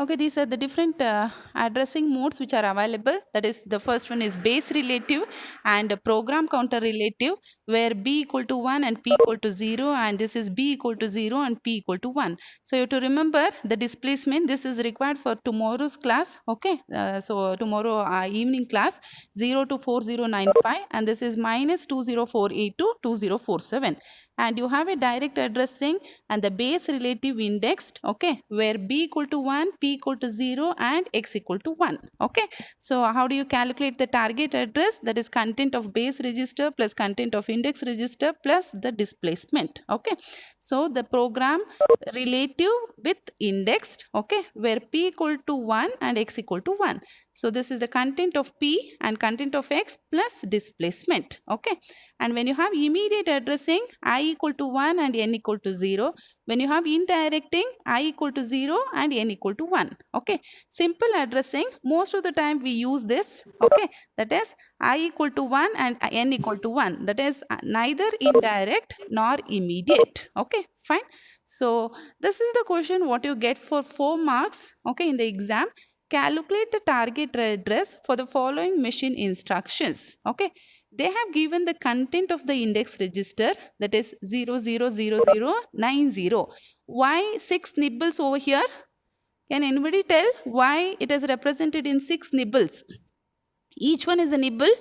Okay, these are the different addressing modes which are available. That is, the first one is base relative and program counter relative, where b equal to 1 and p equal to 0, and this is b equal to 0 and p equal to 1. So you have to remember the displacement. This is required for tomorrow's class. Okay, so tomorrow evening class 0 to 4095, and this is minus 20482 to 2047. And you have a direct addressing and the base relative indexed, okay, where b equal to 1, p equal to 0, and x equal to 1. Okay, so how do you calculate the target address? That is content of base register plus content of index register plus the displacement. Okay, so the program relative with indexed, okay, where p equal to 1 and x equal to 1. So this is the content of p and content of x plus displacement. Okay, and when you have immediate addressing, I equal to 1 and n equal to 0. When you have indirecting, I equal to 0 and n equal to 1. Okay, simple addressing, most of the time we use this. Okay, that is I equal to 1 and n equal to 1. That is neither indirect nor immediate. Okay, fine. So this is the question what you get for 4 marks. Okay, in the exam. Calculate the target address for the following machine instructions. Okay, they have given the content of the index register, that is 000090. Why 6 nibbles over here? Can anybody tell why it is represented in 6 nibbles? Each one is a nibble.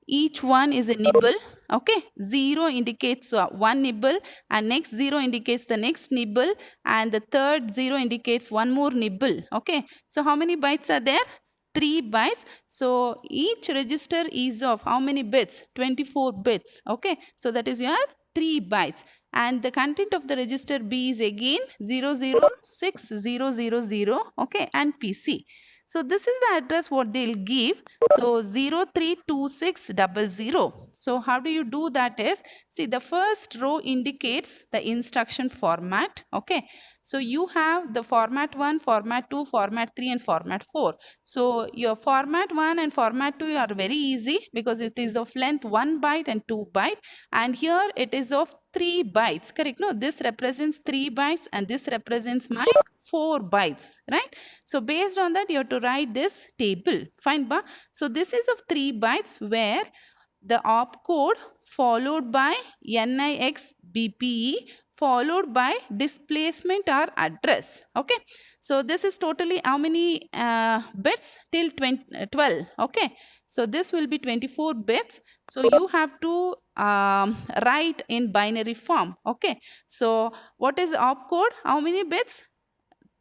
Each one is a nibble. Okay, 0 indicates one nibble, and next 0 indicates the next nibble, and the third 0 indicates one more nibble. Okay, so how many bytes are there? 3 bytes. So each register is of how many bits? 24 bits. Okay, so that is your 3 bytes. And the content of the register B is again 006000. Okay, and PC. So this is the address what they'll give. So 032600. So how do you do that is, see, the first row indicates the instruction format. Okay, so you have the format 1, format 2, format 3, and format 4. So your format 1 and format 2 are very easy because it is of length 1 byte and 2 byte, and here it is of 3 bytes. Correct? No, this represents 3 bytes and this represents my 4 bytes, right? So based on that, you have to write this table. Fine, ba? So this is of 3 bytes where the opcode followed by NIX BPE followed by displacement or address. Okay, so this is totally how many bits till 12. Okay, so this will be 24 bits. So you have to write in binary form. Okay, so what is opcode? How many bits?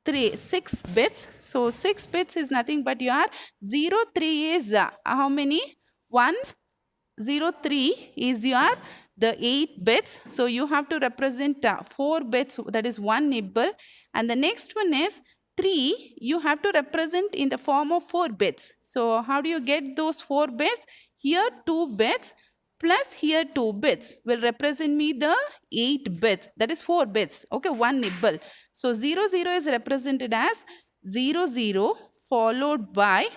6 bits. So 6 bits is nothing but your 03 is how many? 103 is your the 8 bits. So you have to represent 4 bits, that is 1 nibble, and the next one is 3, you have to represent in the form of 4 bits. So how do you get those 4 bits? Here 2 bits plus here 2 bits will represent me the 8 bits, that is 4 bits. Okay, 1 nibble. So 00 is represented as 00 followed by,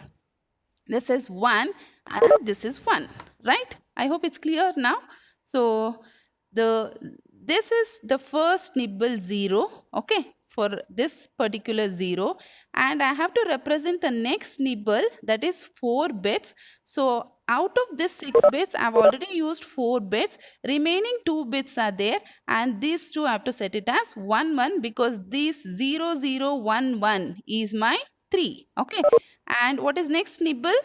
this is 1 and this is 1, right? I hope it's clear now. So this is the first nibble 0, okay, for this particular 0, and I have to represent the next nibble, that is 4 bits. So out of this 6 bits, I have already used 4 bits. Remaining 2 bits are there, and these two I have to set it as 1 1 because this 0011 is my 3. Okay, and what is next nibble?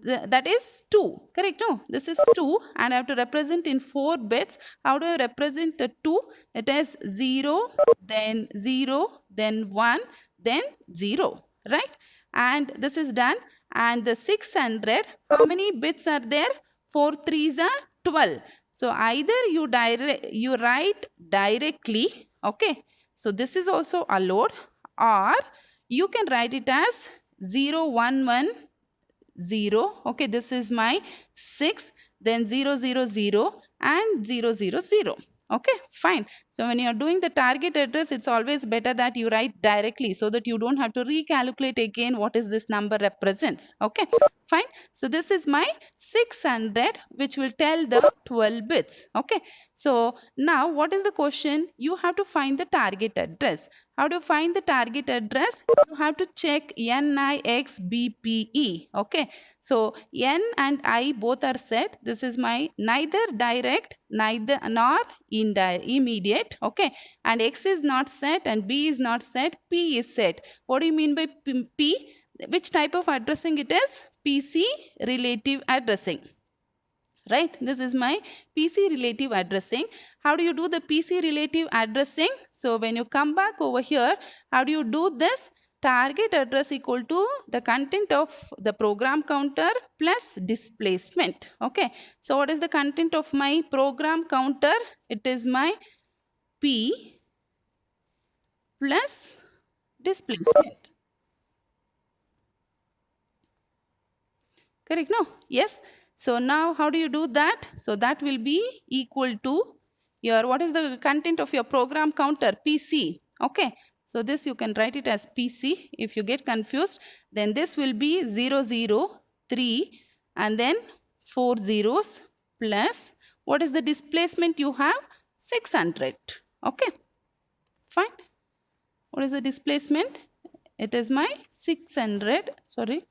That is 2. Correct? No, this is 2 and I have to represent in 4 bits. How do I represent the 2? It is 0, then 0, then 1, then 0. Right? And this is done. And the 600, how many bits are there? 4 3s are 12. So either you write directly. Okay. So this is also allowed, or you can write it as 0110. Okay, this is my 6, then 000 and 000. Okay, fine. So when you are doing the target address, it's always better that you write directly so that you don't have to recalculate again what is this number represents. Okay, fine. So this is my 600, which will tell the 12 bits. Okay, so now what is the question? You have to find the target address. How do you find the target address? You have to check NIXBPE. Okay, so N and I both are set. This is my neither direct, neither nor immediate. Okay, and X is not set and B is not set. P is set. What do you mean by P? Which type of addressing it is? PC relative addressing. Right, this is my PC relative addressing. How do you do the PC relative addressing? So when you come back over here, how do you do this? Target address equal to the content of the program counter plus displacement. Okay, so what is the content of my program counter? It is my P plus displacement. Correct? No? Yes. So now how do you do that? So that will be equal to your, what is the content of your program counter? PC. Okay. So this you can write it as PC. If you get confused, then this will be 0, 0, 3 and then 4 zeros plus, what is the displacement you have? 600. Okay. Fine. What is the displacement? It is my 600. Sorry.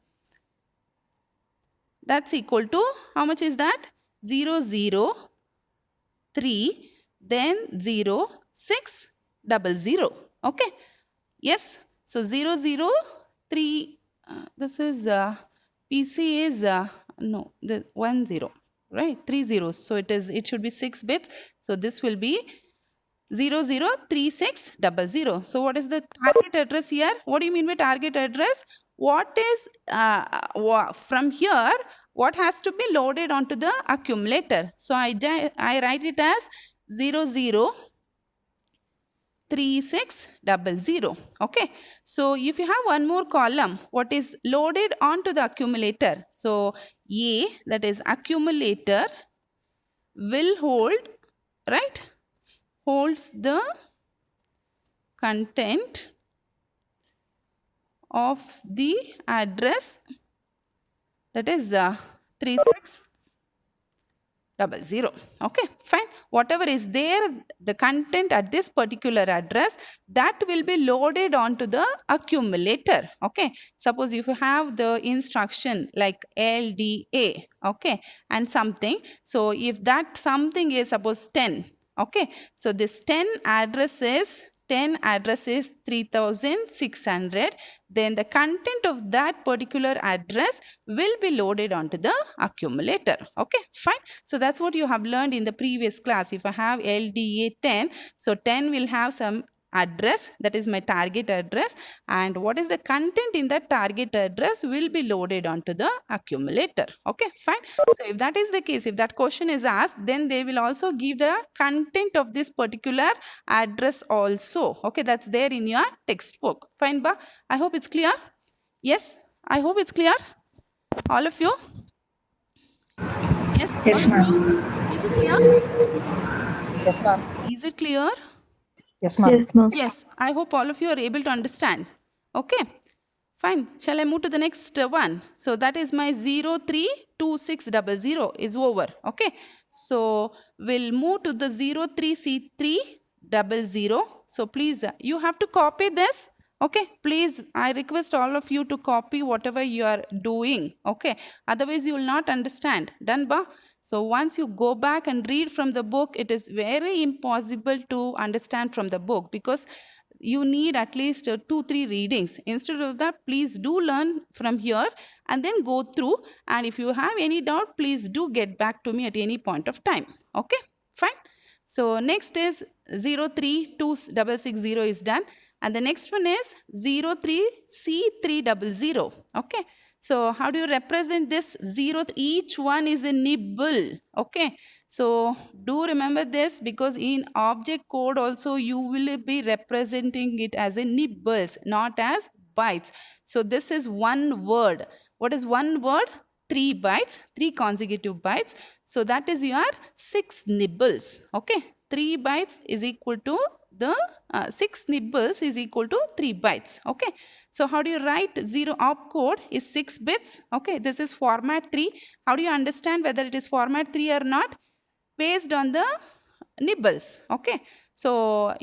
That's equal to, how much is that? 0, 0, 3, then 0, 6, 00. Okay. Yes. So 0, 0, 3, this is, PC is, no, the 1, 0, right? 3 zeros. So it should be 6 bits. So this will be 003600. So what is the target address here? What do you mean by target address? What is, from here, what has to be loaded onto the accumulator? So I write it as 003600. Okay. So if you have one more column, what is loaded onto the accumulator? So A, that is accumulator, will hold, right? Holds the content of the address, that is 3600. Okay, fine. Whatever is there, the content at this particular address, that will be loaded onto the accumulator. Okay, suppose if you have the instruction like LDA, okay, and something. So if that something is suppose 10. Okay, so this 10 address is 3600, then the content of that particular address will be loaded onto the accumulator. Okay, fine. So that's what you have learned in the previous class. If I have LDA 10, so 10 will have some address, that is my target address, and what is the content in that target address will be loaded onto the accumulator. Okay, fine. So if that is the case, if that question is asked, then they will also give the content of this particular address also. Okay, that's there in your textbook. Fine, ba? I hope it's clear. Yes, I hope it's clear. All of you. Yes, Yes, all of ma'am. you. Is it clear? Yes, ma'am. Is it clear? Yes, ma'am. Yes, ma'am. Yes, I hope all of you are able to understand. Okay, fine. Shall I move to the next one? So that is my 032600 is over. Okay, so we'll move to the 03C300. So please, you have to copy this. Okay, please, I request all of you to copy whatever you are doing. Okay, otherwise you will not understand. Done, ba? So once you go back and read from the book, it is very impossible to understand from the book because you need at least 2-3 readings. Instead of that, please do learn from here and then go through. And if you have any doubt, please do get back to me at any point of time. Okay, fine. So next is 032660 is done. And the next one is 03C300. Okay. So how do you represent this 0? Each one is a nibble. Okay. So do remember this because in object code also you will be representing it as a nibbles, not as bytes. So this is one word. What is one word? 3 bytes, 3 consecutive bytes. So that is your 6 nibbles. Okay. 3 bytes is equal to the 6 nibbles is equal to 3 bytes. Okay. So how do you write 0 opcode is 6 bits. Okay. This is format 3. How do you understand whether it is format 3 or not? Based on the nibbles. Okay. So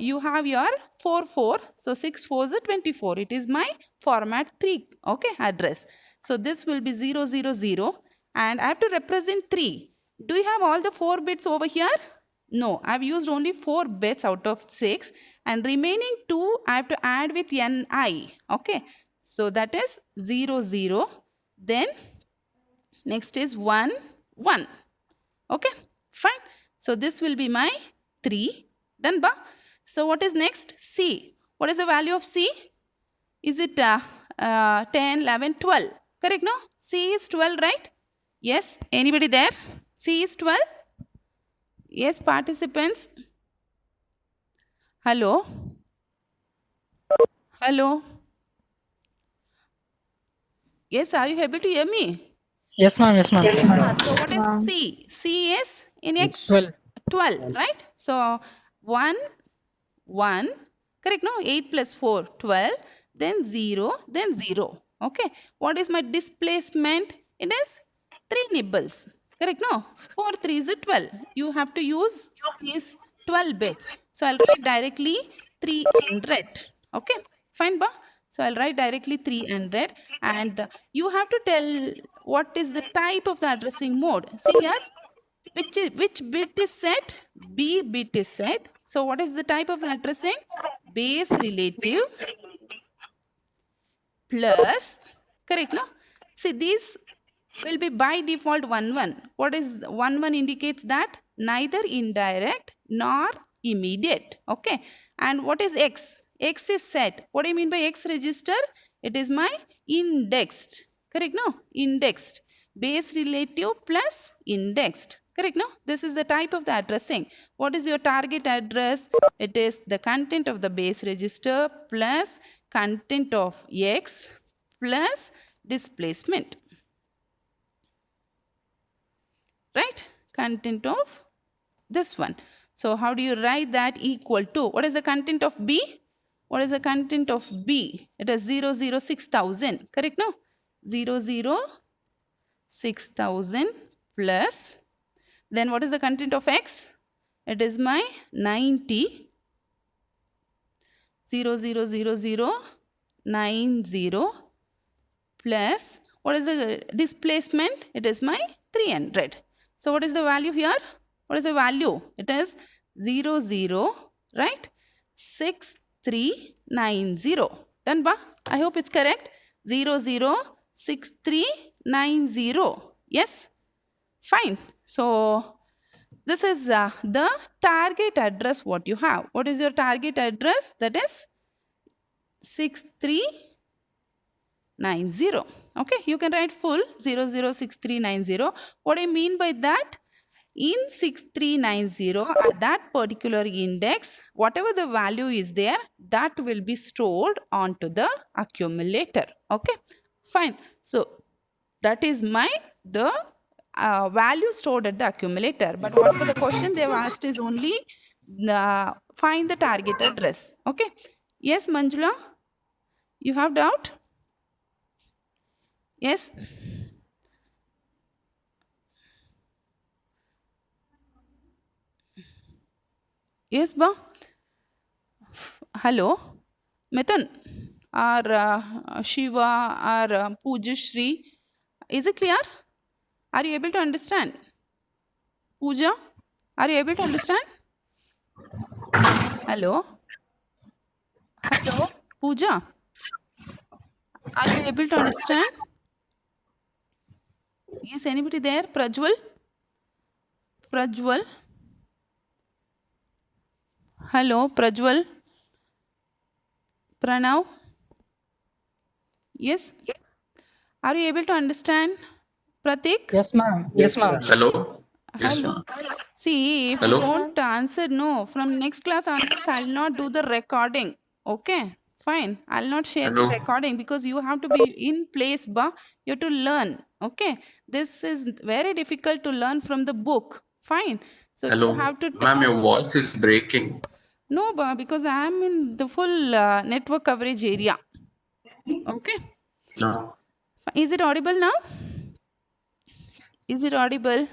you have your 4 4. So 6 4 is 24. It is my format 3, okay, address. So this will be 0 0 0, and I have to represent 3. Do you have all the 4 bits over here? No, I've used only 4 bits out of 6, and remaining 2 I have to add with ni. Okay, so that is 0 0. Then next is 1 1. Okay, fine. So this will be my 3. Done ba? So what is next? C. What is the value of C? Is it 10, 11, 12? Correct, no? C is 12, right? Yes. Anybody there? C is 12? Yes, participants. Hello? Hello? Yes, are you able to hear me? Yes, ma'am. Yes, ma'am. So what is C? C is in X 12. 12, right? So 1, 1, correct, no? 8 plus 4, 12, then 0, then 0. Okay. What is my displacement? It is 3 nibbles, correct, no? 4 3 is 12. You have to use these 12 bits. So I'll write directly 300. Okay, fine, ba? So I'll write directly 300, and you have to tell what is the type of the addressing mode. See here, which bit is set? B bit is set. So what is the type of addressing? Base relative plus, correct, no? See, these will be by default 1 1. What is 1 1 indicates that neither indirect nor immediate. Okay. And what is X? X is set. What do you mean by X register? It is my indexed. Correct, no? Indexed. Base relative plus indexed. Correct, no? This is the type of the addressing. What is your target address? It is the content of the base register plus content of X plus displacement. Right? Content of this one. So how do you write that? Equal to, what is the content of B? What is the content of B? It is 0 0 6000. Correct, no? 0 0 6000 plus, then what is the content of X? It is my 90. 0 0 0 0 90 plus, what is the displacement? It is my 300. So what is the value here? What is the value? It is 0 0, right? 6390. Done ba? I hope it's correct. 0 0 6390. Yes? Fine. So this is the target address what you have. What is your target address? That is 6390. Okay, you can write full 006390. What I mean by that? In 6390, at that particular index, whatever the value is there, that will be stored onto the accumulator. Okay, fine. So that is the value stored at the accumulator. But whatever the question they have asked is only find the target address. Okay. Yes, Manjula, you have doubt? Yes. Yes, ba? Hello, Mithun or Shiva or Pujashri. Is it clear? Are you able to understand? Pooja, are you able to understand? Hello? Hello? Pooja, are you able to understand? Is anybody there? Prajwal? Prajwal? Hello, Prajwal? Pranav? Yes? Are you able to understand? Pratik? Yes, ma'am. Yes, ma'am. Hello? Yes, Hello. ma'am. See, if you Hello? don't answer, no, from next class onwards, I'll not do the recording. Okay, fine. I'll not share the Hello? recording because you have to be in place, ba. You have to learn. Okay, this is very difficult to learn from the book. Fine. So you Hello? have to Ma'am, your voice is breaking. no, ba, because I am in the full network coverage area. Okay, No. is it audible now? Is it audible?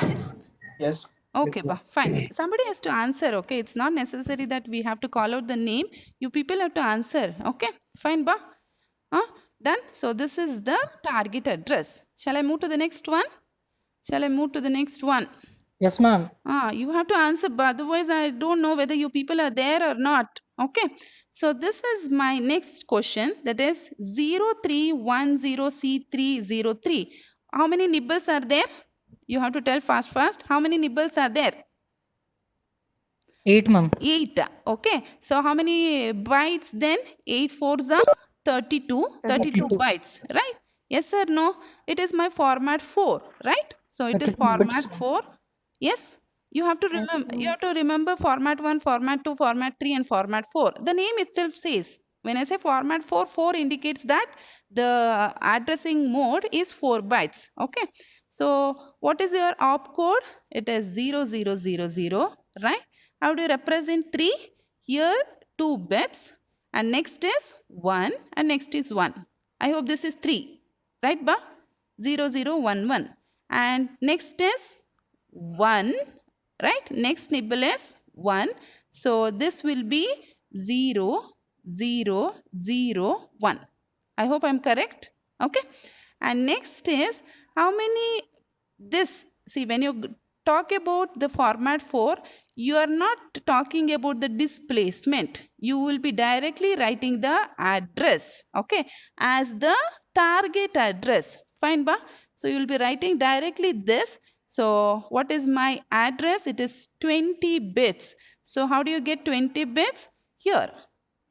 Yes. Yes. Okay, fine. Somebody has to answer, okay? It's not necessary that we have to call out the name. You people have to answer, okay? Fine, done. So this is the target address. Shall I move to the next one? Shall I move to the next one? Yes, ma'am. You have to answer, but otherwise I don't know whether you people are there or not. Okay. So this is my next question, that is 0310C303. How many nibbles are there? You have to tell fast. How many nibbles are there? 8, ma'am. 8. Okay. So how many bytes then? 8 fours are 32. 32 bytes, right? Yes or no? It is my format 4, right? So it is 32 format bits. 4. Yes. You have to remember format 1, format 2, format 3 and format 4. The name itself says, when I say format 4, 4 indicates that the addressing mode is 4 bytes. Okay. So what is your opcode? It is 0000, right? How do you represent 3? Here 2 bits and next is 1 and next is 1. I hope this is 3, right, 0011, and next is 1, right? Next nibble is 1. So this will be 0001. I hope I'm correct. Okay. And next is how many this. See, when you talk about the format 4, you are not talking about the displacement. You will be directly writing the address, okay, as the target address. Fine, so you will be writing directly this. So what is my address? It is 20 bits. So how do you get 20 bits? Here,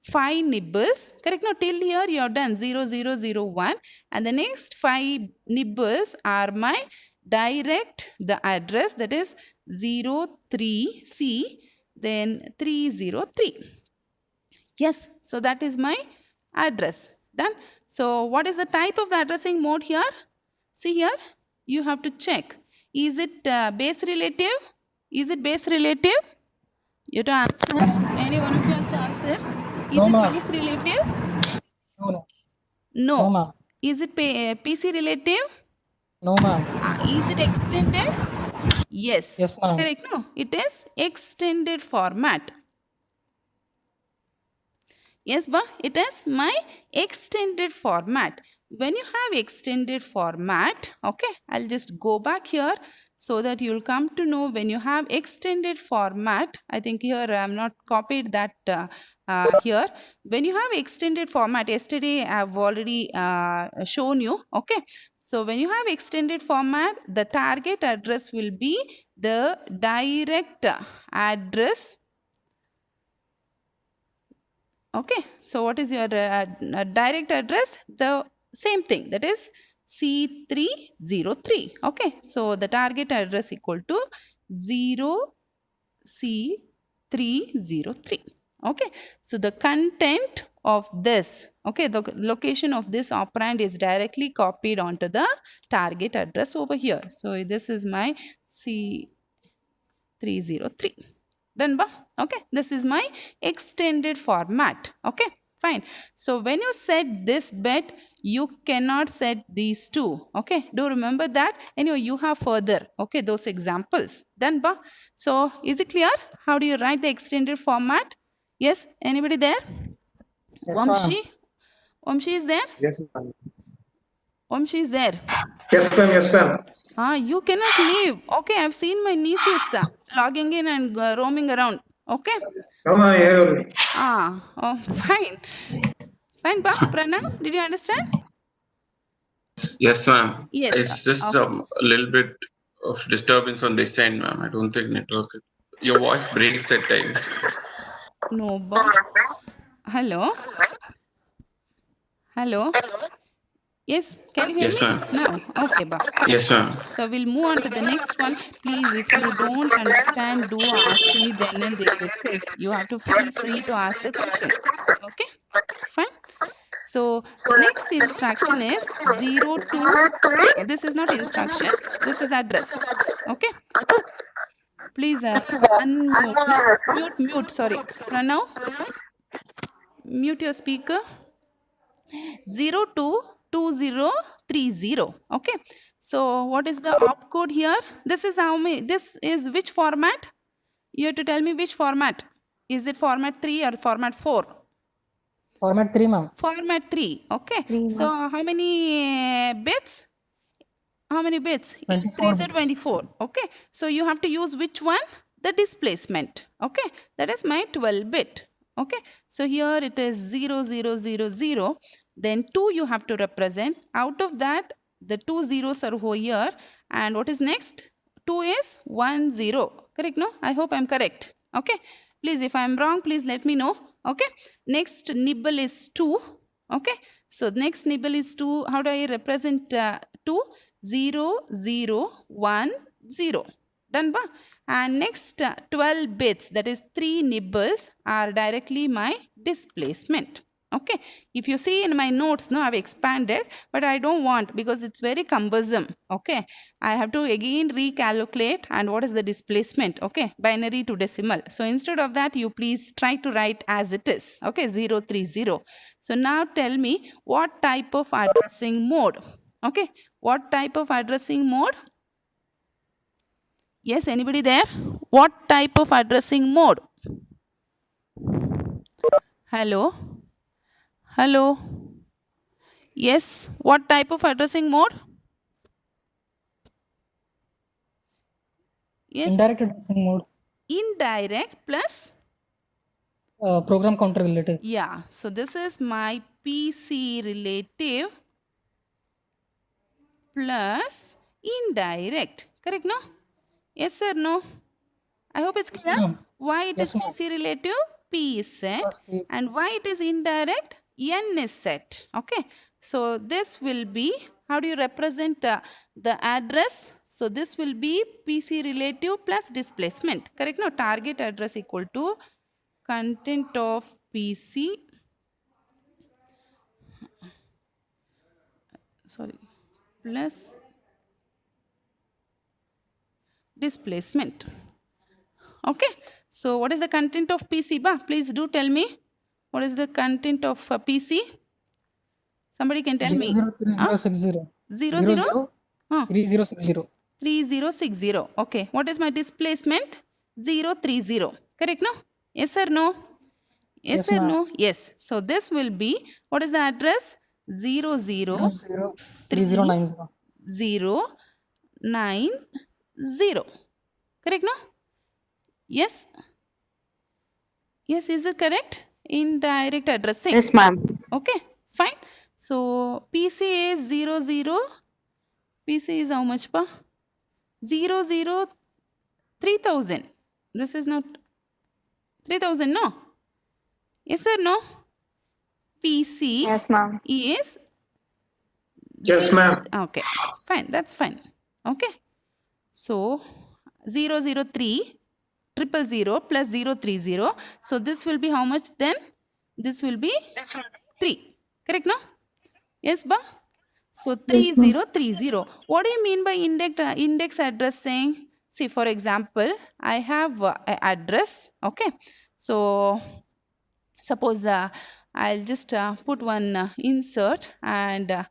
5 nibbles, correct? Now till here you have done 0001, and the next 5 nibbles are my the address, that is 03C, then 303. Yes, so that is my address. Done. So what is the type of the addressing mode here? See here, you have to check. Is it base relative? Is it base relative? You have to answer. Any one of you has to answer. Is No, it ma'am. base relative? No. No. No, ma'am. Is it PC relative? No, ma'am. Is it extended? Yes. Yes, ma'am. Correct. No, it is extended format. Yes, it is my extended format. When you have extended format, okay, I'll just go back here so that you'll come to know when you have extended format. I think here I'm not copied that here. When you have extended format, yesterday I've already shown you, okay. So when you have extended format, the target address will be the direct address. Okay, so what is your direct address? The same thing, that is C303. Okay, so the target address equal to 0C303. Okay, so the content of this, okay, the location of this operand is directly copied onto the target address over here. So this is my C303. Done, okay, this is my extended format. Okay, fine. So when you set this bit, you cannot set these two. Okay, do remember that. Anyway, you have further, okay, those examples. Done, so is it clear? How do you write the extended format? Yes, anybody there? Yes, Vamshi? Vamshi is there? Yes, ma'am. Vamshi is there? Yes, ma'am. Yes, ma'am. You cannot leave. Okay, I've seen my nieces logging in and roaming around. Okay. No, ma'am. Here only. Fine. Fine, Pranav, did you understand? Yes, ma'am. Yes. It's just Okay. a little bit of disturbance on this end, ma'am. I don't think network. Your voice breaks at times. No, hello? Hello? Yes, can you hear Yes, me? ma'am. No. Okay, fine. Yes, ma'am. So we'll move on to the next one. Please, if you don't understand, do ask me then and there itself. You have to feel free to ask the question. Okay? Fine. So the next instruction is 02. This is not instruction. This is address. Okay? Please unmute. Mute. Sorry. Pranav, mute your speaker. 022030. Okay, So what is the opcode here? This is how many, this is which format? You have to tell me which format. Is it format 3 or format 4? Format 3, ma'am. Format 3, okay. 3, So how many bits? How many bits? 24 3 is 24, okay. So you have to use which one? The displacement, okay. That is my 12 bit, okay. So here it is 0, 0, 0, 0. Then 2 you have to represent. Out of that, the 2 zeros are over here. And what is next? 2 is 1, 0. Correct, no? I hope I'm correct, okay. Please, if I'm wrong, please let me know, okay. Next nibble is 2, okay. So next nibble is 2. How do I represent 2? 0, 0, 1, 0. Done ba? And next 12 bits, that is 3 nibbles, are directly my displacement. Okay. If you see in my notes, no, I've expanded, but I don't want because it's very cumbersome. Okay. I have to again recalculate and what is the displacement. Okay. Binary to decimal. So instead of that, you please try to write as it is. Okay. 0, 3, 0. So now tell me what type of addressing mode. Okay. What type of addressing mode? Yes, anybody there? What type of addressing mode? Hello? Hello? Yes, what type of addressing mode? Yes, Indirect addressing mode. indirect plus, Program counter relative. yeah. So this is my PC relative plus indirect. Correct, no? Yes or no? I hope it's clear. ma'am. Why it is Yes, ma'am. PC relative? P is set. Plus P is And why it is indirect? N is set. Okay. So this will be, how do you represent the address? So this will be PC relative plus displacement. Correct? No, target address equal to content of PC. Sorry. Plus displacement. Okay. So what is the content of PC? Ba? Please do tell me. What is the content of PC? Somebody can tell me. 003060. 0, 0? Huh. 3060. 3060. Okay. What is my displacement? 030. Correct, no? Yes or no? Yes, Yes, or ma'am. no? Yes. So this will be, what is the address? 00 3090. 090. Correct, no? Yes? Yes, is it correct? Indirect addressing. Yes, ma'am. Okay, fine. So PC is 00. PC is how much, pa? 30,000. This is not 3,000, no? Yes or no? PC Yes, ma'am. is Yes, ma'am. okay. Fine, that's fine. Okay. So 003 000 plus 030. So this will be how much then? This will be 3. Correct, no? Yes, ba? So 3030. What do you mean by index addressing? See, for example, I have an address. Okay. So suppose I'll just put one insert and a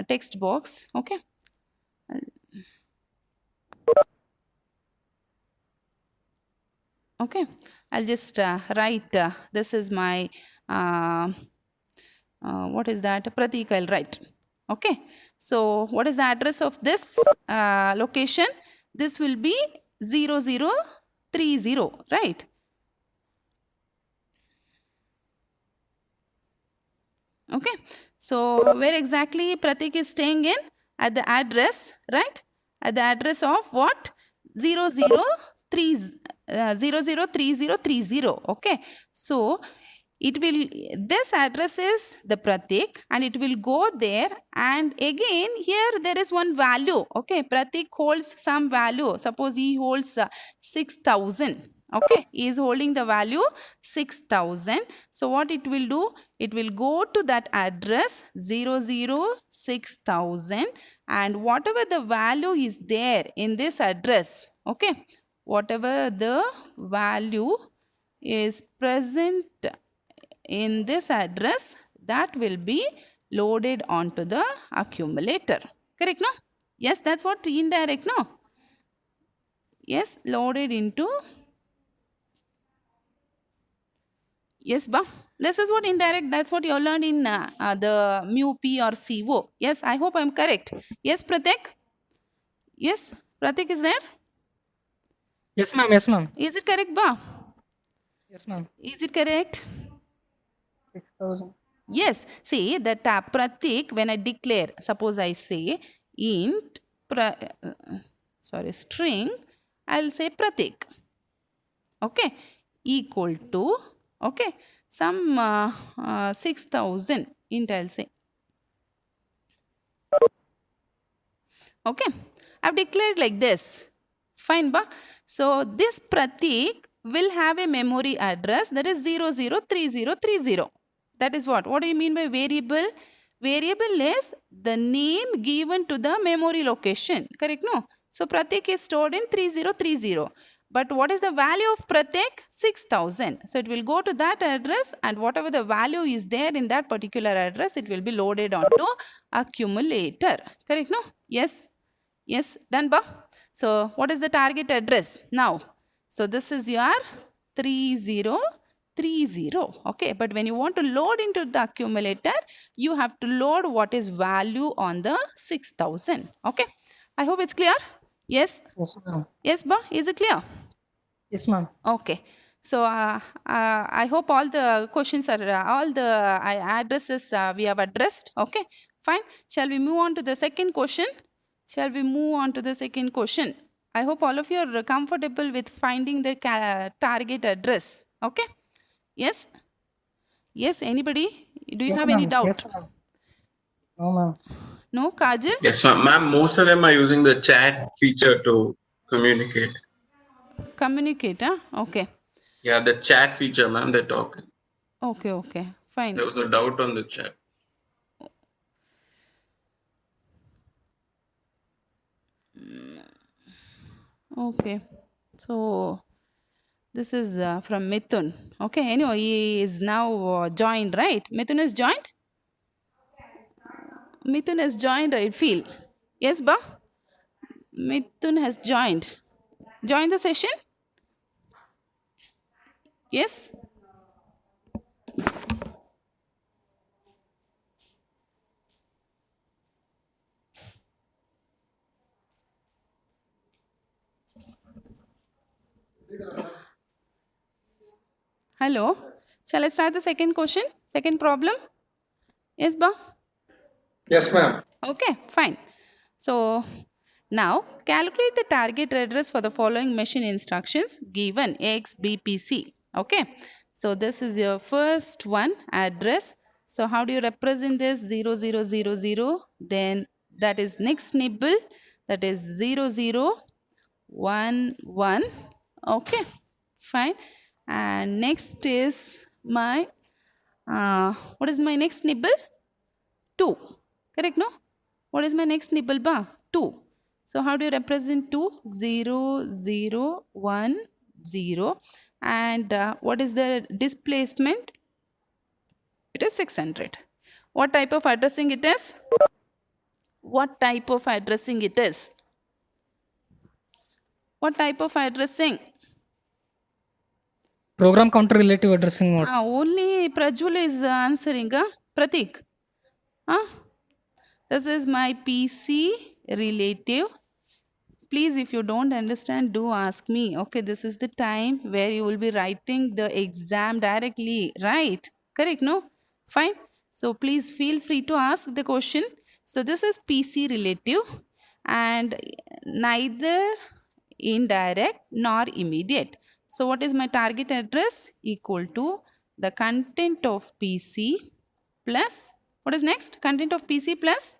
text box. Okay. Okay. I'll just write this is my what is that? Pratik, I'll write. Okay. So what is the address of this location? This will be 0030, right? Okay. So where exactly Pratik is staying in? At the address, right? At the address of what? 003030. Okay. So it will, this address is the Pratik and it will go there, and again here there is one value. Okay. Pratik holds some value. Suppose he holds 6,000. Okay, he is holding the value 6,000. So what it will do? It will go to that address 006,000, and whatever the value is there in this address, okay, whatever the value is present in this address, that will be loaded onto the accumulator. Correct, no? Yes, that's what indirect, no? Yes, loaded into. Yes, ba. This is what indirect, that's what you learned in the mu P or CO. Yes, I hope I'm correct. Yes, Pratik? Yes, Pratik is there? Yes, ma'am. Yes, ma'am. Is it correct, ba? Yes, ma'am. Is it correct? 6,000. Yes. See that Pratik, when I declare, suppose I say int, string, I'll say Pratik. Okay, equal to, okay, some 6,000 int I'll say. Okay, I've declared like this. Fine, ba? So this Pratik will have a memory address that is 003030. That is what? What do you mean by variable? Variable is the name given to the memory location. Correct? No? So Pratik is stored in 3030. But what is the value of Pratik? 6,000. So it will go to that address, and whatever the value is there in that particular address, it will be loaded onto accumulator. Correct? No? Yes. Yes. Done, ba? So what is the target address now? So this is your 3030. Okay. But when you want to load into the accumulator, you have to load what is value on the 6,000. Okay. I hope it's clear. Yes. Yes, ma'am. Yes, ba? Is it clear? Yes, ma'am. Okay. So I hope all the questions are, all the addresses we have addressed. Okay. Fine. Shall we move on to the second question? Shall we move on to the second question? I hope all of you are comfortable with finding the target address. Okay. Yes. Yes. Anybody? Do you Yes, have any ma'am. doubt? Yes, ma'am. No, ma'am. No, Kajal? Yes, ma'am. Ma'am, most of them are using the chat feature to communicate. Communicate, huh? Okay. Yeah, the chat feature, ma'am, they're talking. Okay, okay. Fine. There was a doubt on the chat. Okay. So this is from Mithun. Okay. Anyway, he is now joined, right? Mithun is joined? Mithun has joined, I feel. Yes, ba? Mithun has joined. Join the session? Yes? Hello. Shall I start the second question? Second problem? Yes, ba? Yes, ma'am. Okay, fine. So now calculate the target address for the following machine instructions given XBPC. Okay, so this is your first one, address. So how do you represent this? 0000. Then that is next nibble, that is 0011. Okay, fine. And next is my what is my next nibble? 2. Correct, no? What is my next nibble bar? 2. So how do you represent 2? 0, 0, 1, 0. And what is the displacement? It is 600. What type of addressing it is? What type of addressing it is? What type of addressing? Program counter relative addressing mode. Only Prajwal is answering. Pratik. This is my PC relative. Please, if you don't understand, do ask me. Okay, this is the time where you will be writing the exam directly, right? Correct, no? Fine. So please feel free to ask the question. So this is PC relative and neither indirect nor immediate. So what is my target address? Equal to the content of PC plus, what is next? Content of PC plus?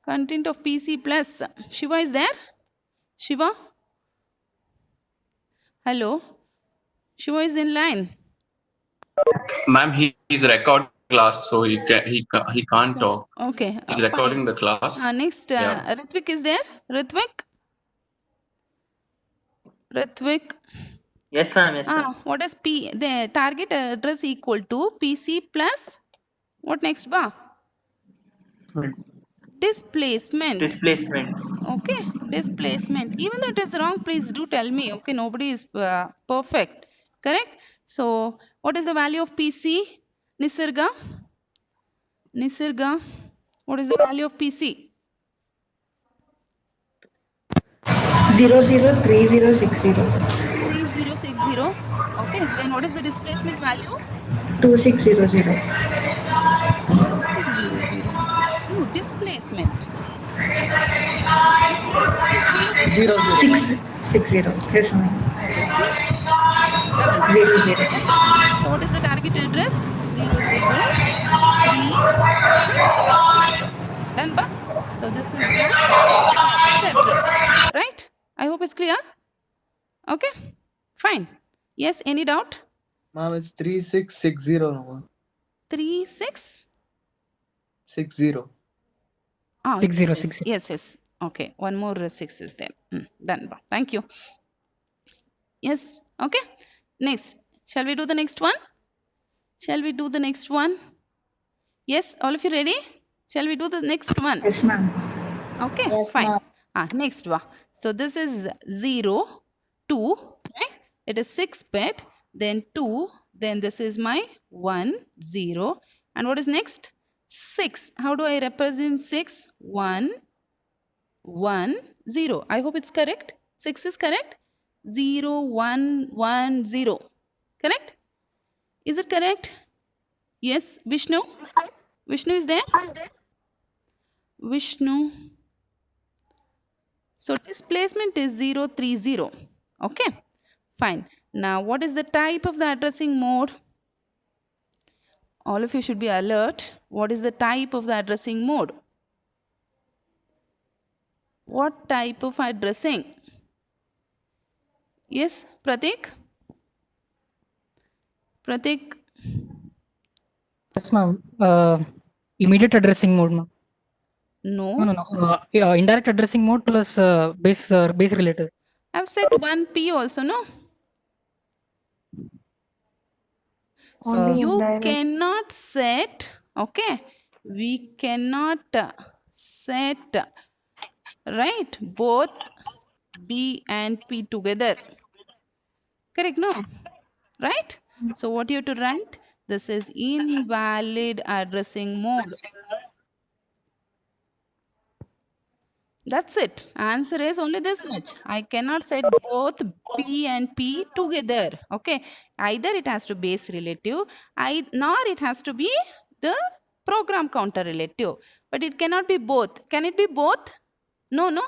Content of PC plus. Shiva is there? Shiva? Hello? Shiva is in line. Ma'am, he's recording class, so he can't talk. Okay. He's recording the class. Next, Yeah. Ritvik is there? Ritvik? Ritvik? Yes, ma'am. Yes, ma'am. What is P? The target address equal to PC plus? What next, ba? Displacement. Displacement. Okay, displacement. Even though it is wrong, please do tell me. Okay, nobody is perfect. Correct? So, what is the value of PC? Nisarga? Nisarga, what is the value of PC? 003060. 3060. Okay, then what is the displacement value? 2600. 2600. No, displacement. Displacement is only this much. 660. Yes, ma'am. Okay, 600. 00. Okay. So what is the target address? 00360. Done, ba? So this is my target address. Right? I hope it's clear. Okay. Fine. Yes, any doubt? Ma'am, it's 3660 now. 36? 60. Ah, 60, yes, yes, 60. yes, yes. Okay, one more 6 is there. Done. Ba. Thank you. Yes. Okay. Next. Shall we do the next one? Shall we do the next one? Yes, all of you ready? Shall we do the next one? Yes, ma'am. Okay, Yes, fine. ma'am. Next one. So this is 0, 2, right? It is 6-bit, then 2, then this is my 1, 0. And what is next? 6. How do I represent 6? 1, 1, 0. I hope it's correct. 6 is correct. 0, 1, 1, 0. Correct? Is it correct? Yes, Vishnu? Vishnu is there? Vishnu. So displacement is 030. Okay, fine. Now what is the type of the addressing mode? All of you should be alert. What is the type of the addressing mode? What type of addressing? Yes, Pratik? Pratik? Yes, ma'am. Immediate addressing mode, ma'am. No. No. Indirect addressing mode plus base relative. I've said 1P also, no? So Only you indirect. cannot set, okay? We cannot set, right, both B and P together. Correct, no? Right? So what you have to write? This is invalid addressing mode. That's it. Answer is only this much. I cannot set both P and P together. Okay. Either it has to base relative, nor it has to be the program counter relative. But it cannot be both. Can it be both? No, no.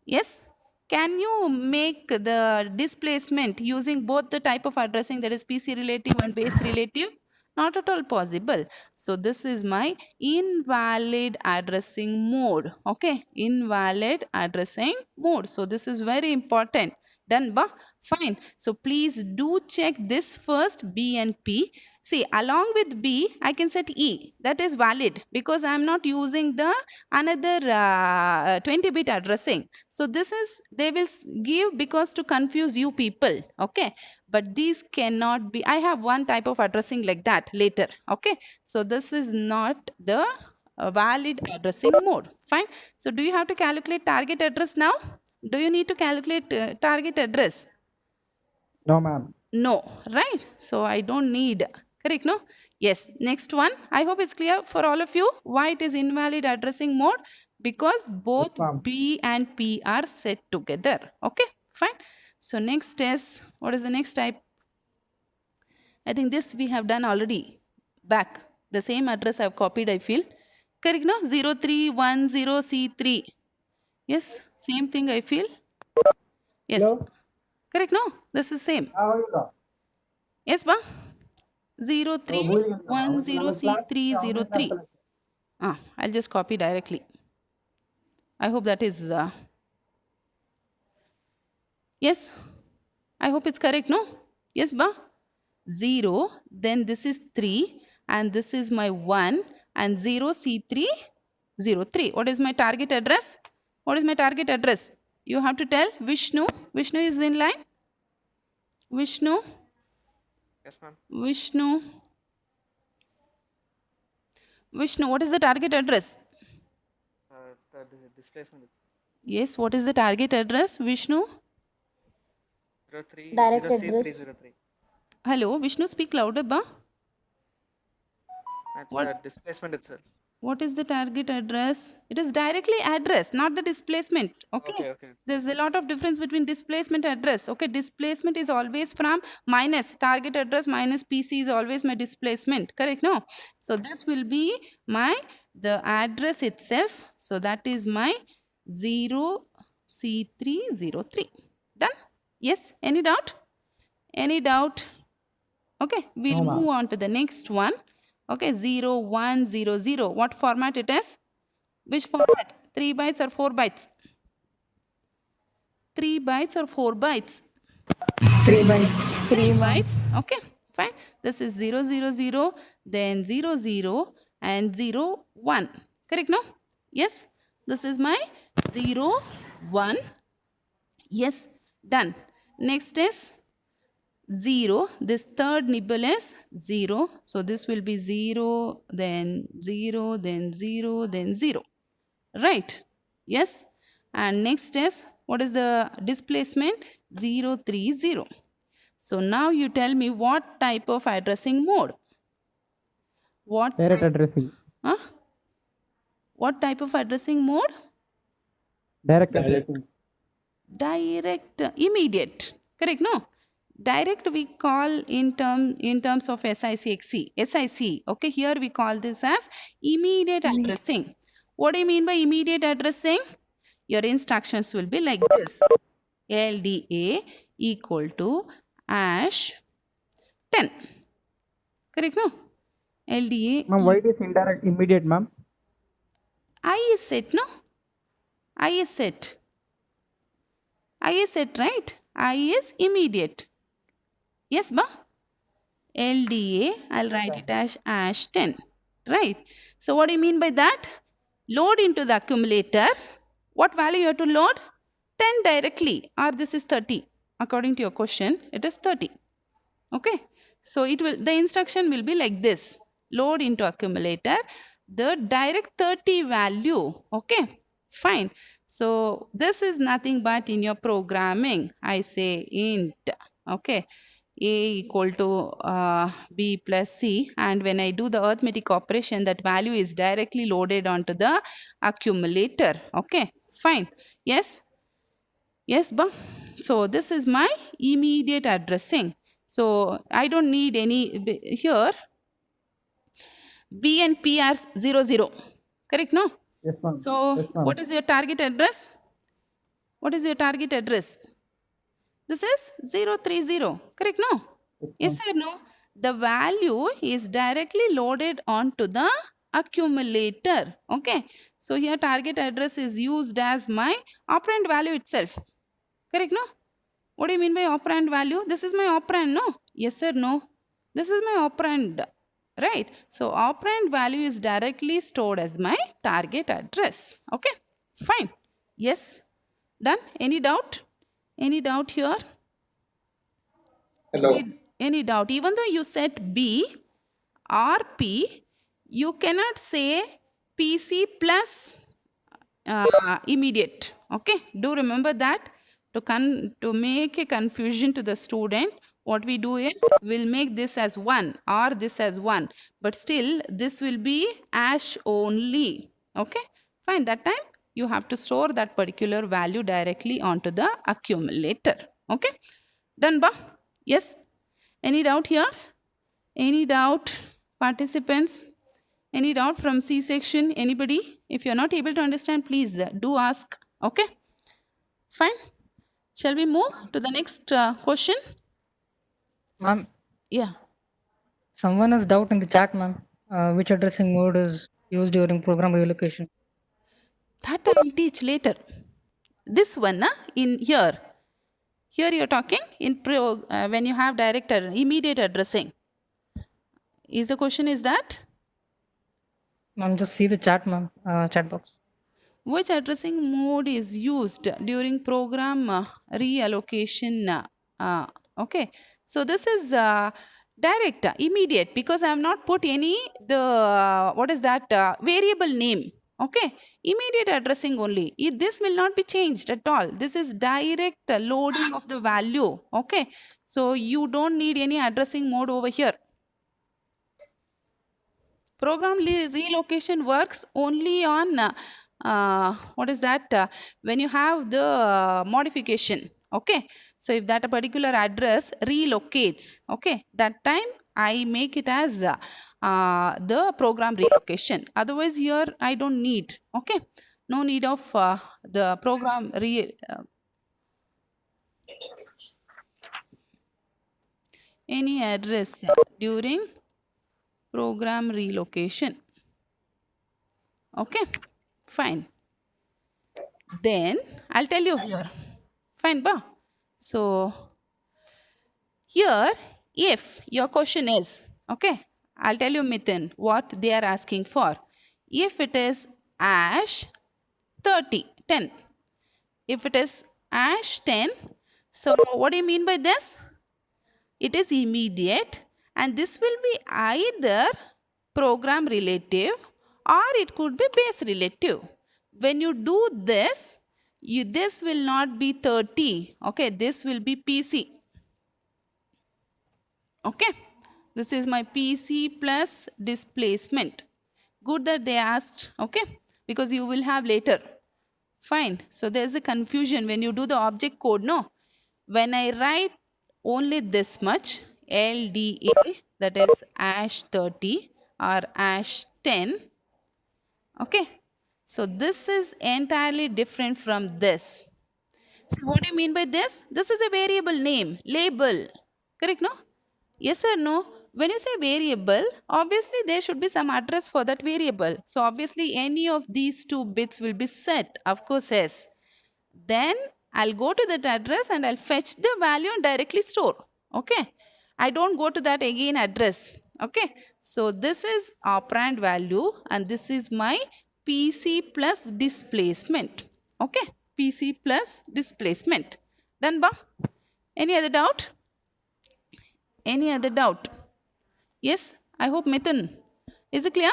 Yes. Can you make the displacement using both the type of addressing, that is PC relative and base relative? Not at all possible. So this is my invalid addressing mode. Okay, invalid addressing mode. So this is very important. Done, ba? Fine. So please do check this first, B and P. See, along with B, I can set E. That is valid because I am not using the another 20-bit addressing. So this is, they will give because to confuse you people. Okay. But these cannot be, I have one type of addressing like that later. Okay. So this is not the valid addressing mode. Fine. So do you have to calculate target address now? Do you need to calculate target address? No, ma'am. No, right? So I don't need. Correct, no? Yes. Next one. I hope it's clear for all of you why it is invalid addressing mode. Because both B and P are set together. Okay, fine. So next is, what is the next type? I think this we have done already. Back. The same address I have copied, I feel. Correct, no? 0310C3. Yes, same thing I feel. Yes. Hello? Correct, no? This is same. Yes, ba? 0310C303. I'll just copy directly. I hope that is... yes? I hope it's correct, no? Yes, ba? 0, then this is 3, and this is my 1, and 0C3, 03. What is my target address? What is my target address? You have to tell Vishnu. Vishnu is in line. Vishnu. Yes, ma'am. Vishnu. Vishnu, what is the target address? displacement. Yes, what is the target address, Vishnu? 03 Direct 0C address. 303. Hello, Vishnu, speak louder, ba. That's What? the displacement itself. What is the target address? It is directly address, not the displacement. Okay. Okay. There's a lot of difference between displacement address. Okay. Displacement is always from minus target address minus PC is always my displacement. Correct? No. So this will be the address itself. So that is my 0C303. Done? Yes. Any doubt? Any doubt? Okay. We'll No, ma'am. move on to the next one. Okay, 0100. What format it is? Which format? 3 bytes or 4 bytes? 3 bytes or 4 bytes? 3 by 3 bytes. Okay, fine. This is 000, then 00 and 01. Correct, no? Yes. This is my 01. Yes, done. Next is 0. This third nibble is 0. So this will be 0, then 0, then 0, then 0. Right? Yes. And next is, what is the displacement? 030. So now you tell me what type of addressing mode? What Direct type, addressing. huh? What type of addressing mode? Direct addressing. Direct, immediate. Correct? No? Direct we call in terms of SICXC. SIC. Okay, here we call this as immediate addressing. What do you mean by immediate addressing? Your instructions will be like this. LDA equal to hash 10. Correct, no? LDA. Ma'am, why it is indirect immediate, ma'am? I is set, no? I is set. I is set, right? I is immediate. Yes, ba? LDA, I'll write it as hash 10. Right? So what do you mean by that? Load into the accumulator. What value you have to load? 10 directly, or this is 30. According to your question, it is 30. Okay. So the instruction will be like this. Load into accumulator the direct 30 value. Okay. Fine. So this is nothing but in your programming, I say int. Okay. A equal to B plus C, and when I do the arithmetic operation, that value is directly loaded onto the accumulator. Okay, fine. Yes, yes, ba. So this is my immediate addressing. So I don't need any here. B and P are 00. Correct, no? Yes, ma'am. So Yes, ma'am. what is your target address? What is your target address? This is 030. Correct, no? Yes or no? The value is directly loaded onto the accumulator. Okay. So here target address is used as my operand value itself. Correct, no? What do you mean by operand value? This is my operand, no? Yes or no? This is my operand. Right? So operand value is directly stored as my target address. Okay. Fine. Yes. Done. Any doubt? Any doubt here? Hello. Any doubt? Even though you set B or P, you cannot say PC plus immediate. Okay. Do remember that. To make a confusion to the student, what we do is we'll make this as 1 or this as 1. But still, this will be hash only. Okay. Fine. That time, you have to store that particular value directly onto the accumulator. Okay. Done, ba? Yes. Any doubt here? Any doubt, participants? Any doubt from C section? Anybody? If you're not able to understand, please do ask. Okay. Fine. Shall we move to the next question? Ma'am, Yeah. someone has doubt in the chat, ma'am. Which addressing mode is used during program relocation? That I'll teach later. This one, in here. Here you're talking in when you have direct immediate addressing. Is the question is that? Ma'am, just see the chat, ma'am. Chat box. Which addressing mode is used during program reallocation? Okay. So this is direct, immediate, because I have not put any, what is that, variable name. Okay, immediate addressing only. This will not be changed at all. This is direct loading of the value. Okay, so you don't need any addressing mode over here. Program relocation works only on what is that? When you have the modification. Okay, so if that a particular address relocates, okay, that time I make it as the program relocation. Otherwise, here I don't need. Okay, no need of the program any address during program relocation. Okay, fine. Then I'll tell you here. Fine, ba. So here, if your question is, okay, I'll tell you, Mithun, what they are asking for. If it is ash 30, 10. If it is ash 10, so what do you mean by this? It is immediate, and this will be either program relative or it could be base relative. When you do this, this will not be 30. Okay, this will be PC. Okay, this is my PC plus displacement. Good that they asked, okay, because you will have later. Fine, so there's a confusion when you do the object code, no? When I write only this much, LDA, that is ash 30 or ash 10, okay, so this is entirely different from this. So what do you mean by this? This is a variable name, label, correct, no? Yes or no? When you say variable, obviously there should be some address for that variable. So obviously any of these two bits will be set, of course, yes. Then I'll go to that address and I'll fetch the value and directly store. Okay. I don't go to that again address. Okay. So this is operand value and this is my PC plus displacement. Okay. PC plus displacement. Done, ba? Any other doubt? Any other doubt? Yes, I hope Mithun. Is it clear?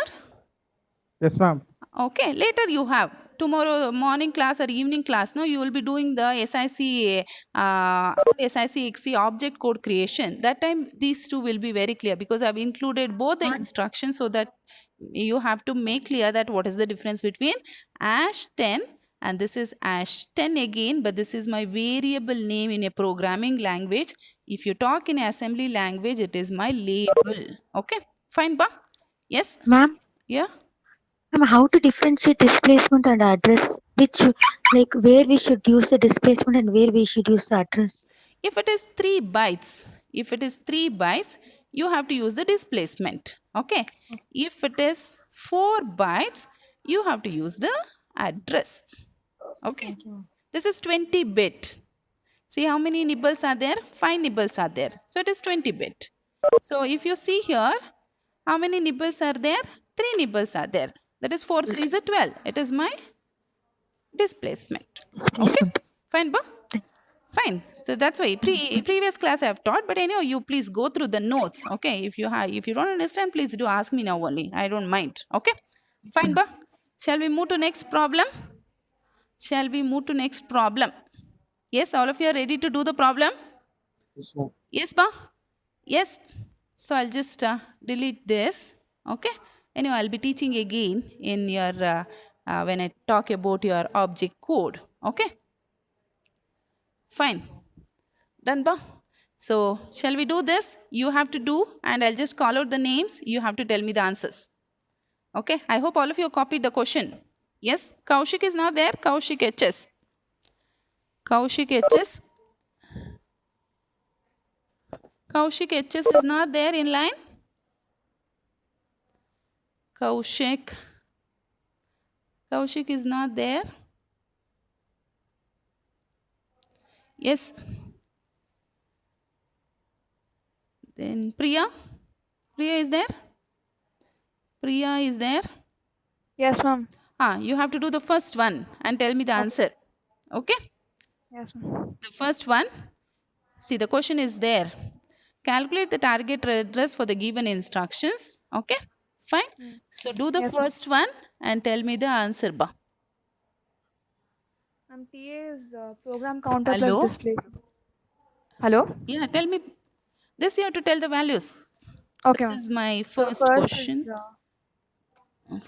Yes, ma'am. Okay, later you have tomorrow morning class or evening class. No, you will be doing the SIC, SIC object code creation. That time these two will be very clear because I've included both the instructions so that you have to make clear that what is the difference between ash 10 and this is ash 10 again, but this is my variable name in a programming language. If you talk in assembly language, it is my label. Okay, fine, ba? Yes? Ma'am, Yeah? ma'am, how to differentiate displacement and address? Which, like, where we should use the displacement and where we should use the address? If it is 3 bytes, you have to use the displacement. Okay. If it is 4 bytes, you have to use the address. Okay. This is 20 bit. See how many nibbles are there? 5 nibbles are there. So it is 20 bit. So if you see here, how many nibbles are there? 3 nibbles are there. That is 4 3 is a 12. It is my displacement. Okay. Fine, ba? Fine. So that's why previous class I have taught, but anyhow, you please go through the notes. Okay. If you don't understand, please do ask me now only. I don't mind. Okay. Fine, ba? Shall we move to next problem? Shall we move to next problem? Yes, all of you are ready to do the problem? Yes, ma'am. Yes, ba? Yes. So I'll just delete this. Okay. Anyway, I'll be teaching again in your when I talk about your object code. Okay. Fine. Done, ba? So shall we do this? You have to do, and I'll just call out the names. You have to tell me the answers. Okay. I hope all of you copied the question. Yes. Kaushik is not there. Kaushik HS. Kaushik HS. Kaushik HS is not there in line. Kaushik is not there. Yes. Then Priya. Priya is there? Priya is there? Yes, ma'am. You have to do the first one and tell me the answer. Okay? Yes, ma'am. The first one, see the question is there. Calculate the target address for the given instructions. Okay? Fine. So do the Yes, ma'am. first one and tell me the answer, ba. TA is program counter plus Hello? displacement. Hello? Yeah, tell me. This you have to tell the values. Okay, This ma'am. is my So first first question. is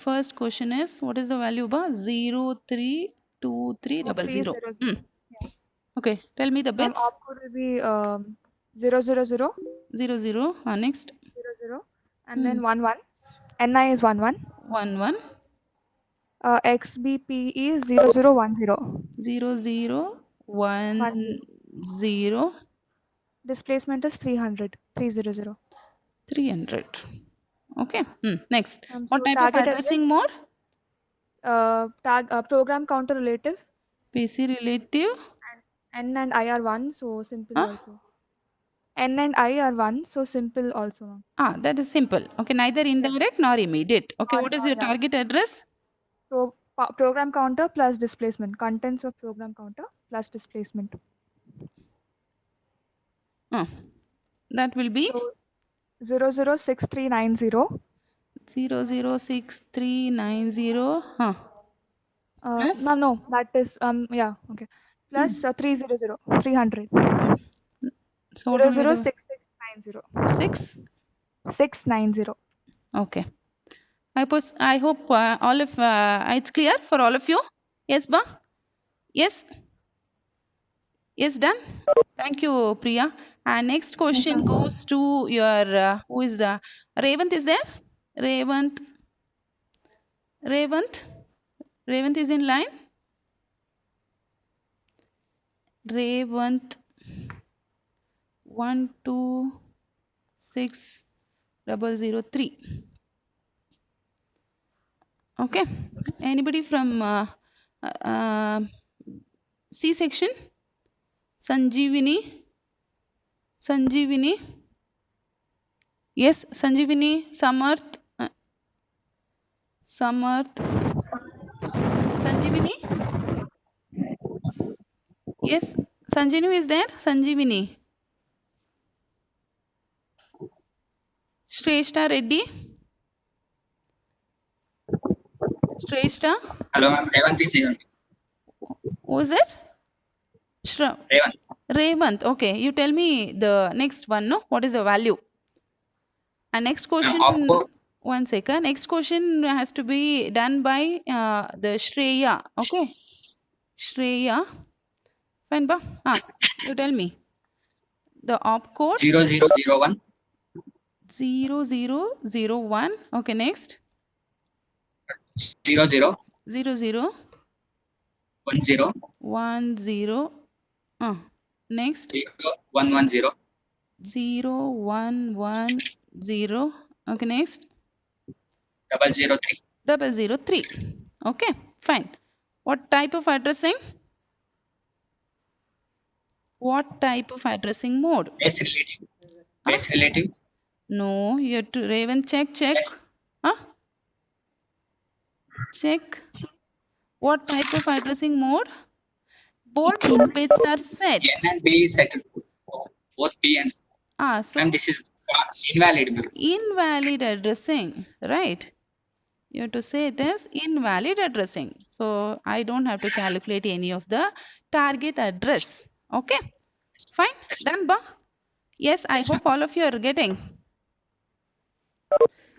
First question is, what is the value, ba? 032300. 2300. Yeah. Okay, tell me the Ma'am, bits. opcode will be 000 00. Next. 00 and then 11. NI is 11. 11. XBP is 0010. 0010. Displacement is 300. 300. 300. Okay. Next. So What type of target addressing address, mode? program counter relative, PC relative. N and I are 1, so simple Huh? also. N and I are 1, so simple also, ma'am. That is simple. Okay, neither indirect nor immediate. Okay, what is your Yeah. target address? So program counter plus displacement. Contents of program counter plus displacement. That will be So 006390. 006390. Plus? No, that is yeah, okay. Plus 300. 300. So what will be the 006690. 6? 690. Okay. I hope all of it's clear for all of you. Yes, ba? Yes. Yes, done. Thank you, Priya. And next question goes to your who is the Revant is there? Revant. Revant. Revant is in line. Revant. 126003. Okay. Anybody from C section? Sanjeevini. Sanjeevini. Yes, Sanjeevini. Samarth. Samarth. Sanjeevini. Yes, Sanjeevini is there. Sanjeevini. Shrestha Reddy. Shrestha. Hello, ma'am. Revant is here. Who is it? Revant. Revant. Okay, you tell me the next one, no? What is the value? And next question, opcode. one second. Next question has to be done by the Shreya. Okay. Shreya. Fine, ba? You tell me. The opcode 0001. 0001. Okay, next. 00 00 10 10. Next. 0110 0110. Okay, next. 003. 003. Okay, fine. What type of addressing? What type of addressing mode? Base relative. Base relative. No, you have to Raven check. Yes. Check. What type of addressing mode? Both the bits are set. N and B is set. Both B and So and this is invalid, ma'am. invalid addressing, right? You have to say it as invalid addressing. So I don't have to calculate any of the target address. Okay, fine, done, ba? Yes, I hope all of you are getting.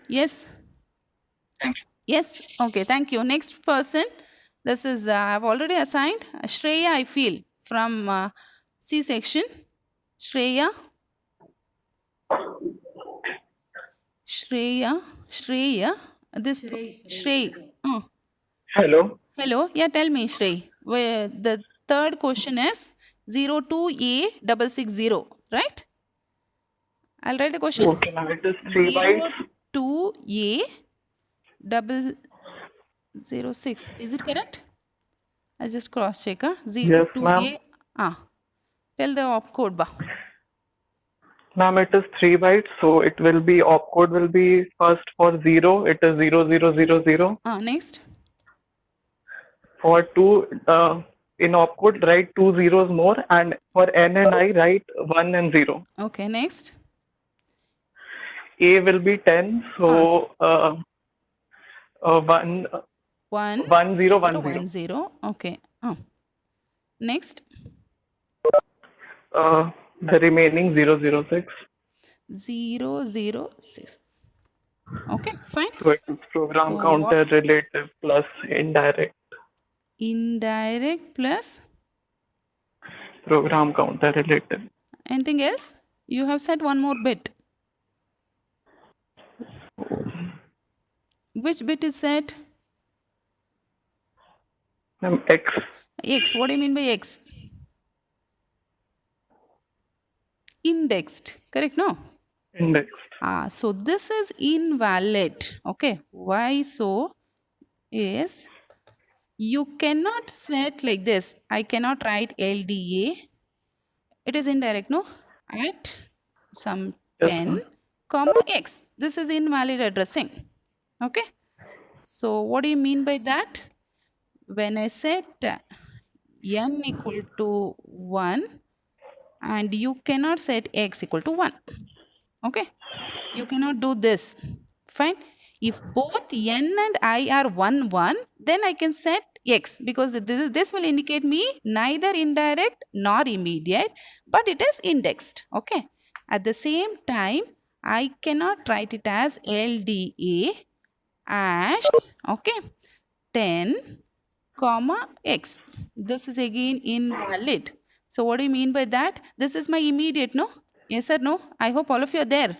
Yes. Thank you. Yes. Okay, thank you. Next person. This is, I've already assigned Shreya, I feel, from C section. Shreya. This Shrey. Hello. Hello. Yeah, tell me, Shrey. Where the third question is 02A660, right? I'll write the question. Okay, now it is 3 bytes. 02A006. Is it correct? I'll just cross check. Yes, 02A. ma'am. Tell the opcode, ba. Ma'am, it is 3 bytes, so it will be opcode will be first for 0, it is 0000. Next. For 2, in opcode write 2 zeros more, and for N and I write 1 and 0. Okay, next. A will be 10. So 1, 1 1, 0, 1, 0 0. 1 0. Okay. Next, The remaining 0, 0, 6. 0 0 6. Okay, fine. So it is program So what? counter relative plus indirect. Indirect plus Program counter relative. anything else? You have said one more bit. Which bit is set? X. X. What do you mean by X? Indexed. Correct? No? Indexed. So this is invalid. Okay. Why so? Is you cannot set like this. I cannot write LDA. It is indirect, no? At some Yes, 10, ma'am. comma X. This is invalid addressing. Okay. So what do you mean by that? When I set n equal to 1 and you cannot set x equal to 1. Okay. You cannot do this. Fine. If both n and I are 1 1, then I can set x because this will indicate me neither indirect nor immediate, but it is indexed. Okay. At the same time, I cannot write it as LDA as, okay, 10 comma x. This is again invalid. So what do you mean by that? This is my immediate, no? Yes or no? I hope all of you are there,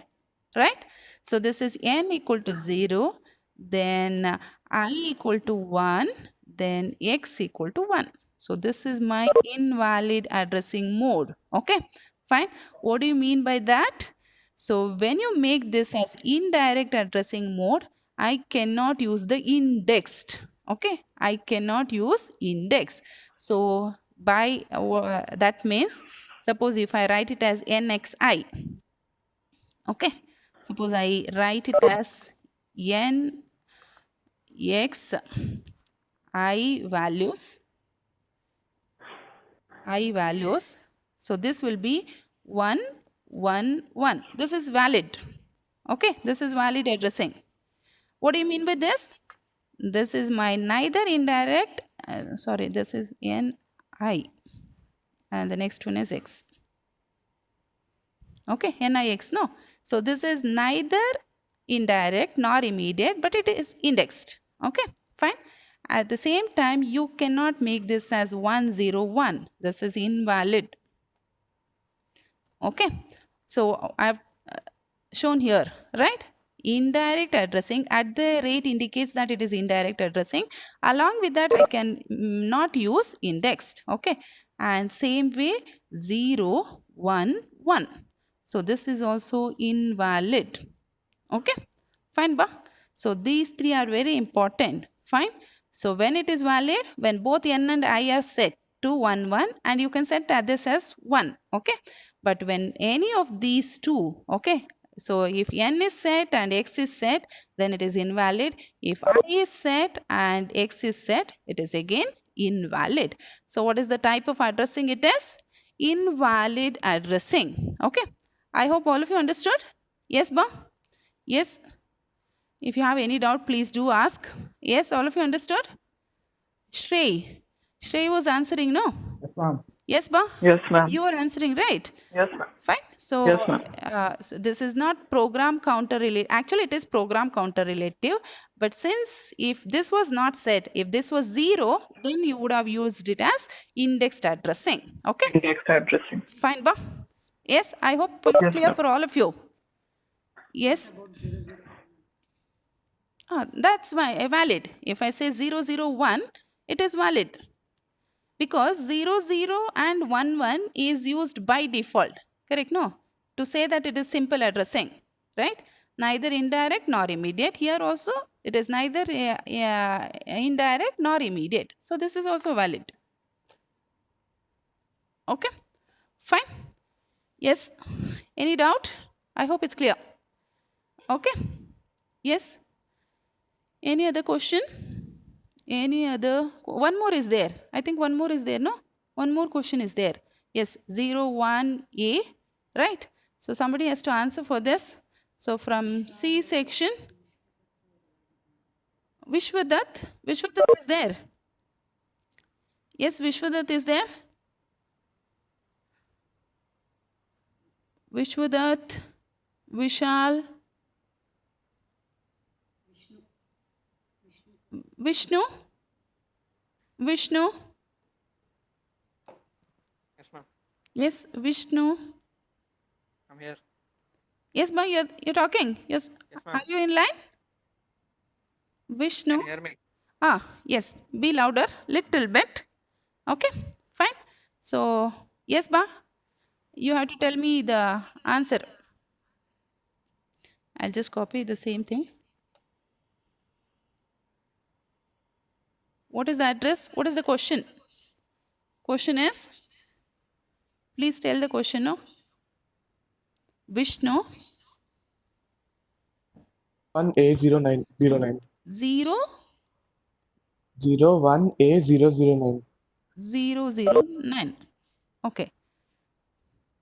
right? So this is n equal to 0, then I equal to 1, then x equal to 1. So this is my invalid addressing mode. Okay, fine. What do you mean by that? So when you make this as indirect addressing mode, I cannot use the indexed. Okay, I cannot use index. So by that means, suppose if I write it as nxi, okay, suppose I write it as n x I values, so this will be 1 1 1. This is valid. Okay, this is valid addressing. What do you mean by this? This is my neither indirect, this is ni and the next one is x. Okay, nix, no. So this is neither indirect nor immediate, but it is indexed. Okay, fine. At the same time, you cannot make this as 1 0 1. This is invalid. Okay, so I have shown here, right? Indirect addressing at the rate indicates that it is indirect addressing. Along with that, I can not use indexed. Okay, and same way 0 1 1. So this is also invalid. Okay, fine, ba. So these three are very important. Fine. So when it is valid, when both n and I are set to 1 1, and you can set this as 1. Okay, but when any of these two, okay, so if n is set and x is set, then it is invalid. If I is set and x is set, it is again invalid. So what is the type of addressing it is? Invalid addressing. Okay, I hope all of you understood. Yes, ba? Yes. If you have any doubt, please do ask. Yes, all of you understood? Shrey was answering, no? Yes, ma'am. Yes, ba? Yes, ma'am. You are answering, right? Yes, ma'am. Fine. So, Yes, ma'am. so this is not program counter related. Actually, it is program counter relative. But since if this was not set, if this was 0, then you would have used it as indexed addressing. Okay. Indexed addressing. Fine, ba? Yes, I hope it's Yes, clear ma'am. for all of you. Yes. That's why valid. If I say 0 0 1, it is valid. Because 0 0 and 1 1 is used by default. Correct? No? To say that it is simple addressing. Right? Neither indirect nor immediate. Here also it is neither indirect nor immediate. So this is also valid. Okay? Fine? Yes? Any doubt? I hope it's clear. Okay? Yes? Any other question? Any other? One more is there. I think one more is there, no? One more question is there. Yes, 0, 1, A, right? So somebody has to answer for this. So from C section, Vishwadath is there. Yes, Vishwadath is there. Vishwadath, Vishal, Vishnu, Vishnu. Yes, ma'am. Yes, Vishnu. I'm here. Yes, ma, you're talking. Yes. Yes, ma'am. Are you in line? Vishnu. Can you hear me? Yes. Be louder, little bit. Okay, fine. So, yes, ba. You have to tell me the answer. I'll just copy the same thing. What is the address? What is the question? Question is, please tell the question, no? Vishnu, 1A0909. 0, 01A009. 009. Okay.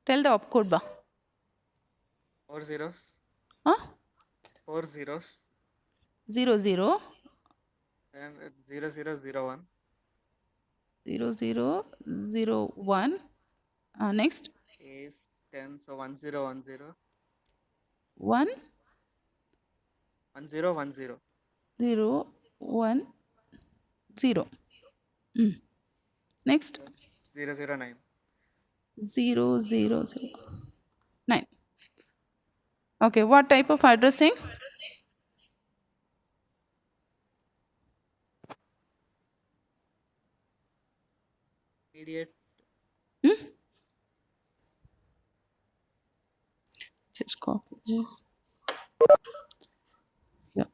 Tell the opcode, ba. 4 zeros. Huh? 4 zeros. 00, And 0001. 0001. Next, Is 10. So 1010. 1, 1010. 0, 1, 0. Next, 009. 0009. Okay, what type of addressing? Immediate. Just copy this. Yeah.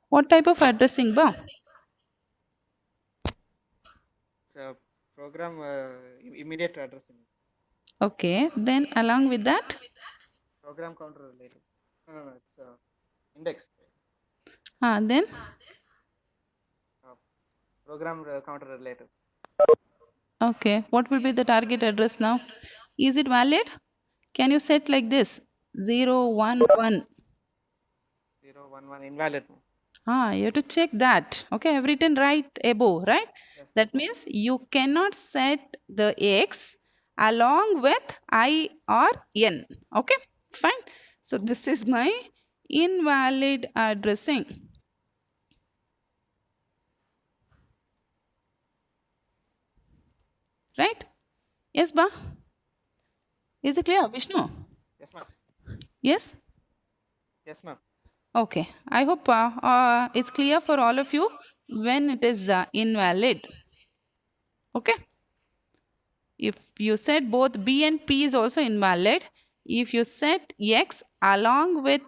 What type of addressing, ba? So program immediate addressing. Okay, then along with that, Program counter related. No, it's index. then Program counter related. okay, what will be the target address now? Is it valid? Can you set like this? 011. 011 invalid. You have to check that. Okay, I've written right above, right? Yes. That means you cannot set the X along with I or N. Okay, fine. So this is my invalid addressing. Right? Yes, ba? Is it clear, Vishnu? Yes, ma'am. Yes? Yes, ma'am. Okay. I hope it's clear for all of you when it is invalid. Okay? If you set both B and P is also invalid, if you set X along with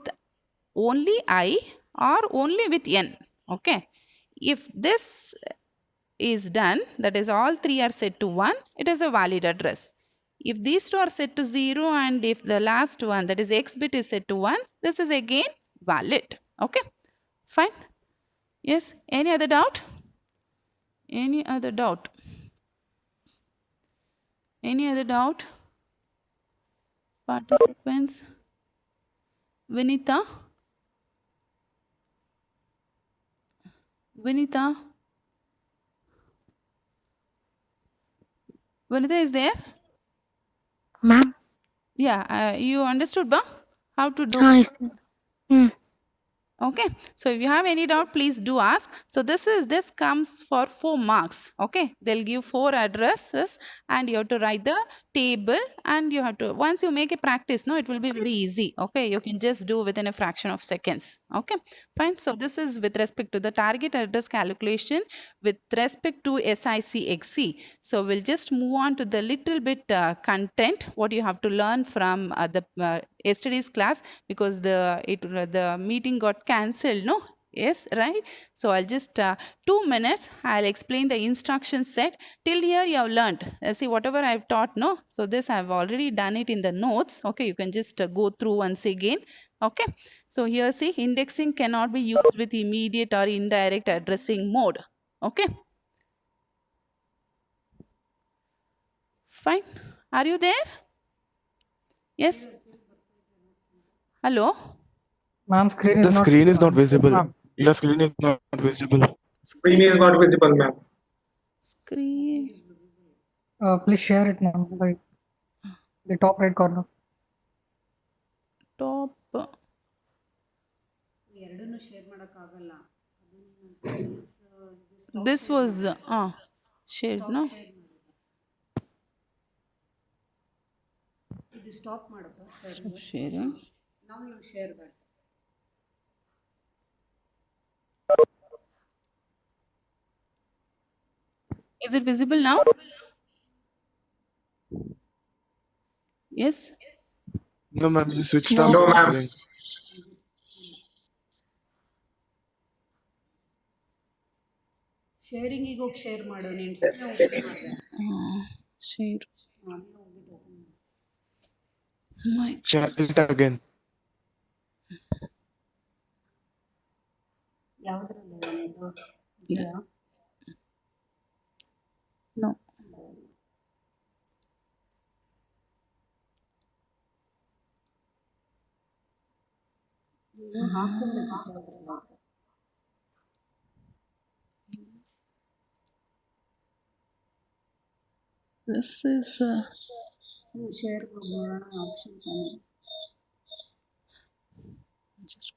only I or only with N. Okay? If this is done, that is all three are set to 1, it is a valid address. If these two are set to 0 and if the last one, that is X bit is set to 1, this is again valid. Okay, fine. Yes, any other doubt? Any other doubt? Any other doubt? Participants? Vinita? Vinita? Vinita is there? Ma'am. Yeah, you understood, ba? How to do? Yes. Okay, so if you have any doubt, please do ask. So this comes for 4 marks. Okay, they'll give 4 addresses and you have to write the table and you have to, once you make a practice, no, it will be very easy. Okay, you can just do within a fraction of seconds. Okay, fine. So this is with respect to the target address calculation with respect to SICXC. So we'll just move on to the little bit content, what you have to learn from the yesterday's class, because the meeting got cancelled, no? Yes, right? So I'll just 2 minutes, I'll explain the instruction set. Till here you have learned. See, whatever I've taught, no? So this I've already done it in the notes. Okay, you can just go through once again. Okay, so here see, indexing cannot be used with immediate or indirect addressing mode. Okay, fine. Are you there? Yes. Hello? Ma'am, screen The is not. screen is not visible. Ma'am, Your screen is not visible. screen is not visible, ma'am. Screen. Please share it, ma'am. Right, the top right corner. Top. This was shared, no? Stop sharing. Is it visible now? Yes. No, ma'am, you switched No. off No, the ma'am. screen. ಶೇರಿಂಗಿಗೆ ಹೋಗಿ share ಮಾಡು ನೀನು share Share it again. No this is just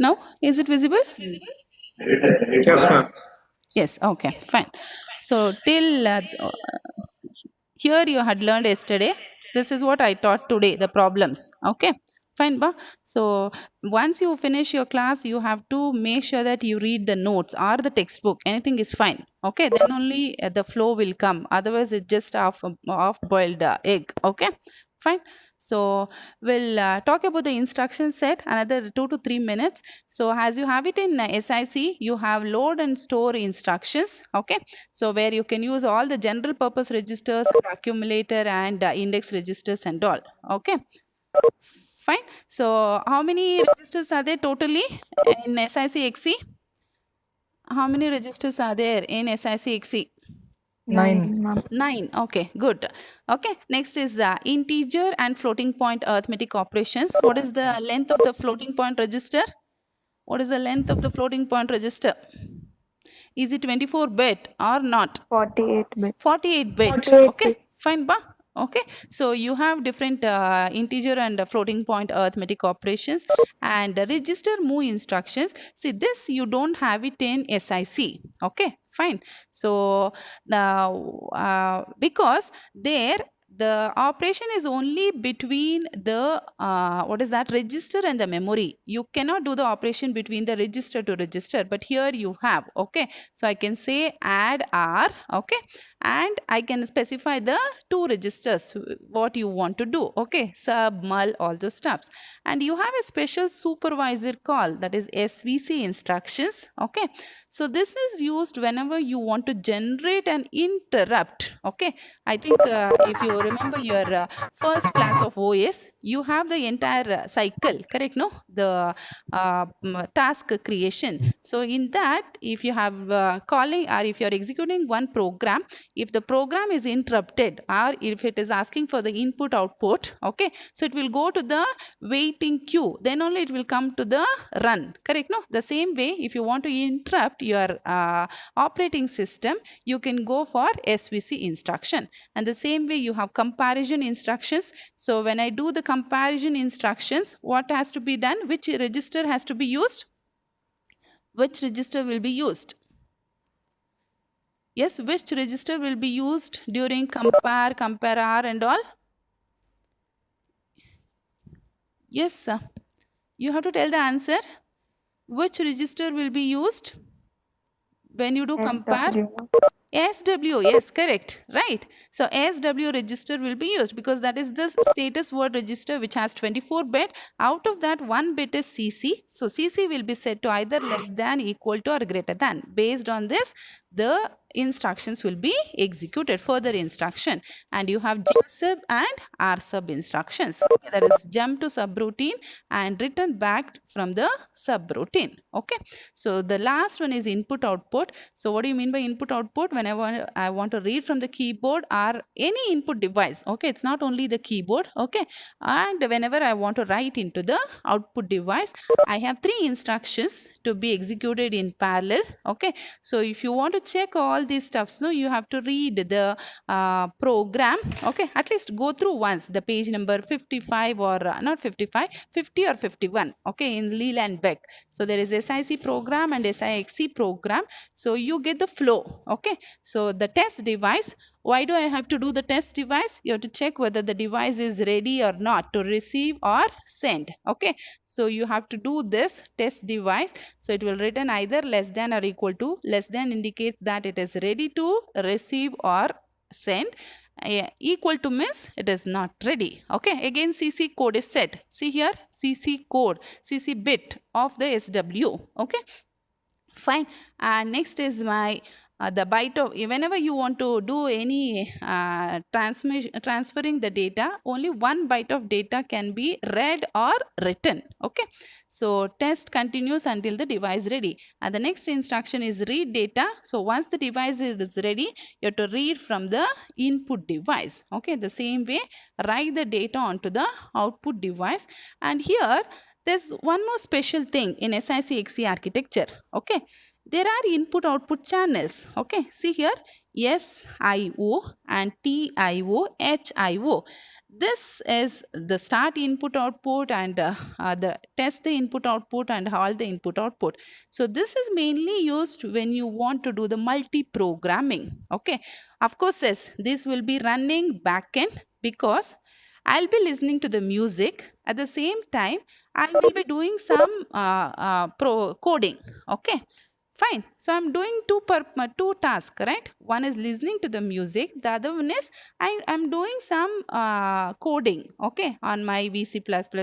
now is it visible? Yes, ma'am. Yes, okay, fine. So till here you had learned yesterday. This is what I taught today, the problems. Okay, fine, ba. So once you finish your class, you have to make sure that you read the notes or the textbook. Anything is fine. Okay, then only the flow will come. Otherwise, it's just half boiled egg. Okay, fine. So we'll talk about the instruction set another 2 to 3 minutes. So as you have it in SIC, you have load and store instructions. Okay, so where you can use all the general purpose registers, accumulator and index registers and all. Okay, fine. So how many registers are there totally in SIC XC? How many registers are there in SIC XC? 9. 9. Okay, good. Okay, next is integer and floating point arithmetic operations. What is the length of the floating point register? What is the length of the floating point register? Is it 24-bit or not? 48-bit. 48-bit. 48 Okay, bit. fine, ba. Okay, so you have different integer and floating point arithmetic operations and register move instructions. See, this you don't have it in SIC. Okay, fine. So now because there the operation is only between the what is that, register and the memory. You cannot do the operation between the register to register, but here you have. Okay, so I can say add R. Okay, and I can specify the two registers what you want to do. Okay, sub, mul, all those stuffs. And you have a special supervisor call, that is SVC instructions. Okay, so this is used whenever you want to generate an interrupt. Okay, I think if you remember your first class of OS, you have the entire cycle, correct? No, the task creation. So in that, if you have calling or if you are executing one program, if the program is interrupted or if it is asking for the input output, okay, so it will go to the waiting queue, then only it will come to the run, correct? No, the same way, if you want to interrupt your operating system, you can go for SVC instruction. And the same way you have comparison instructions. So when I do the comparison instructions, what has to be done? Which register has to be used? Which register will be used? Yes, which register will be used during compare, compare R and all? Yes, sir. You have to tell the answer. Which register will be used when you do compare? SW, yes, correct, right. So SW register will be used because that is the status word register which has 24-bit. Out of that, 1 bit is CC. So CC will be set to either less than, equal to or greater than. Based on this, the instructions will be executed, further instruction. And you have jsub and rsub instructions. Okay, that is jump to subroutine and return back from the subroutine. Okay, so the last one is input output. So what do you mean by input output? Whenever I want to read from the keyboard or any input device, okay, it's not only the keyboard, okay, and whenever I want to write into the output device, I have 3 instructions to be executed in parallel. Okay, so if you want to check all these stuffs, no, you have to read the program. Okay, at least go through once the page number 55 or not 55, 50 or 51. Okay, in Leland Beck. So there is SIC program and SIXC program. So you get the flow. Okay, so the test device. Why do I have to do the test device? You have to check whether the device is ready or not to receive or send. Okay, so you have to do this test device. So it will return either less than or equal to. Less than indicates that it is ready to receive or send. Equal to means it is not ready. Okay, again CC code is set. See here, CC code, CC bit of the SW. Okay, fine. And next is my the byte of, whenever you want to do any transferring the data, only 1 byte of data can be read or written. Okay, so test continues until the device ready. And the next instruction is read data. So once the device is ready, you have to read from the input device. Okay, the same way write the data onto the output device. And here there's one more special thing in SIC-XC architecture. Okay, there are input output channels. Okay, see here, SIO and TIO, HIO. This is the start input output and the test the input output and all the input output. So this is mainly used when you want to do the multi-programming. Okay, of course, yes, this will be running backend because I'll be listening to the music. At the same time, I will be doing some coding. Okay, fine. So I'm doing two tasks, right? One is listening to the music. The other one is I'm doing some coding, okay, on my VC++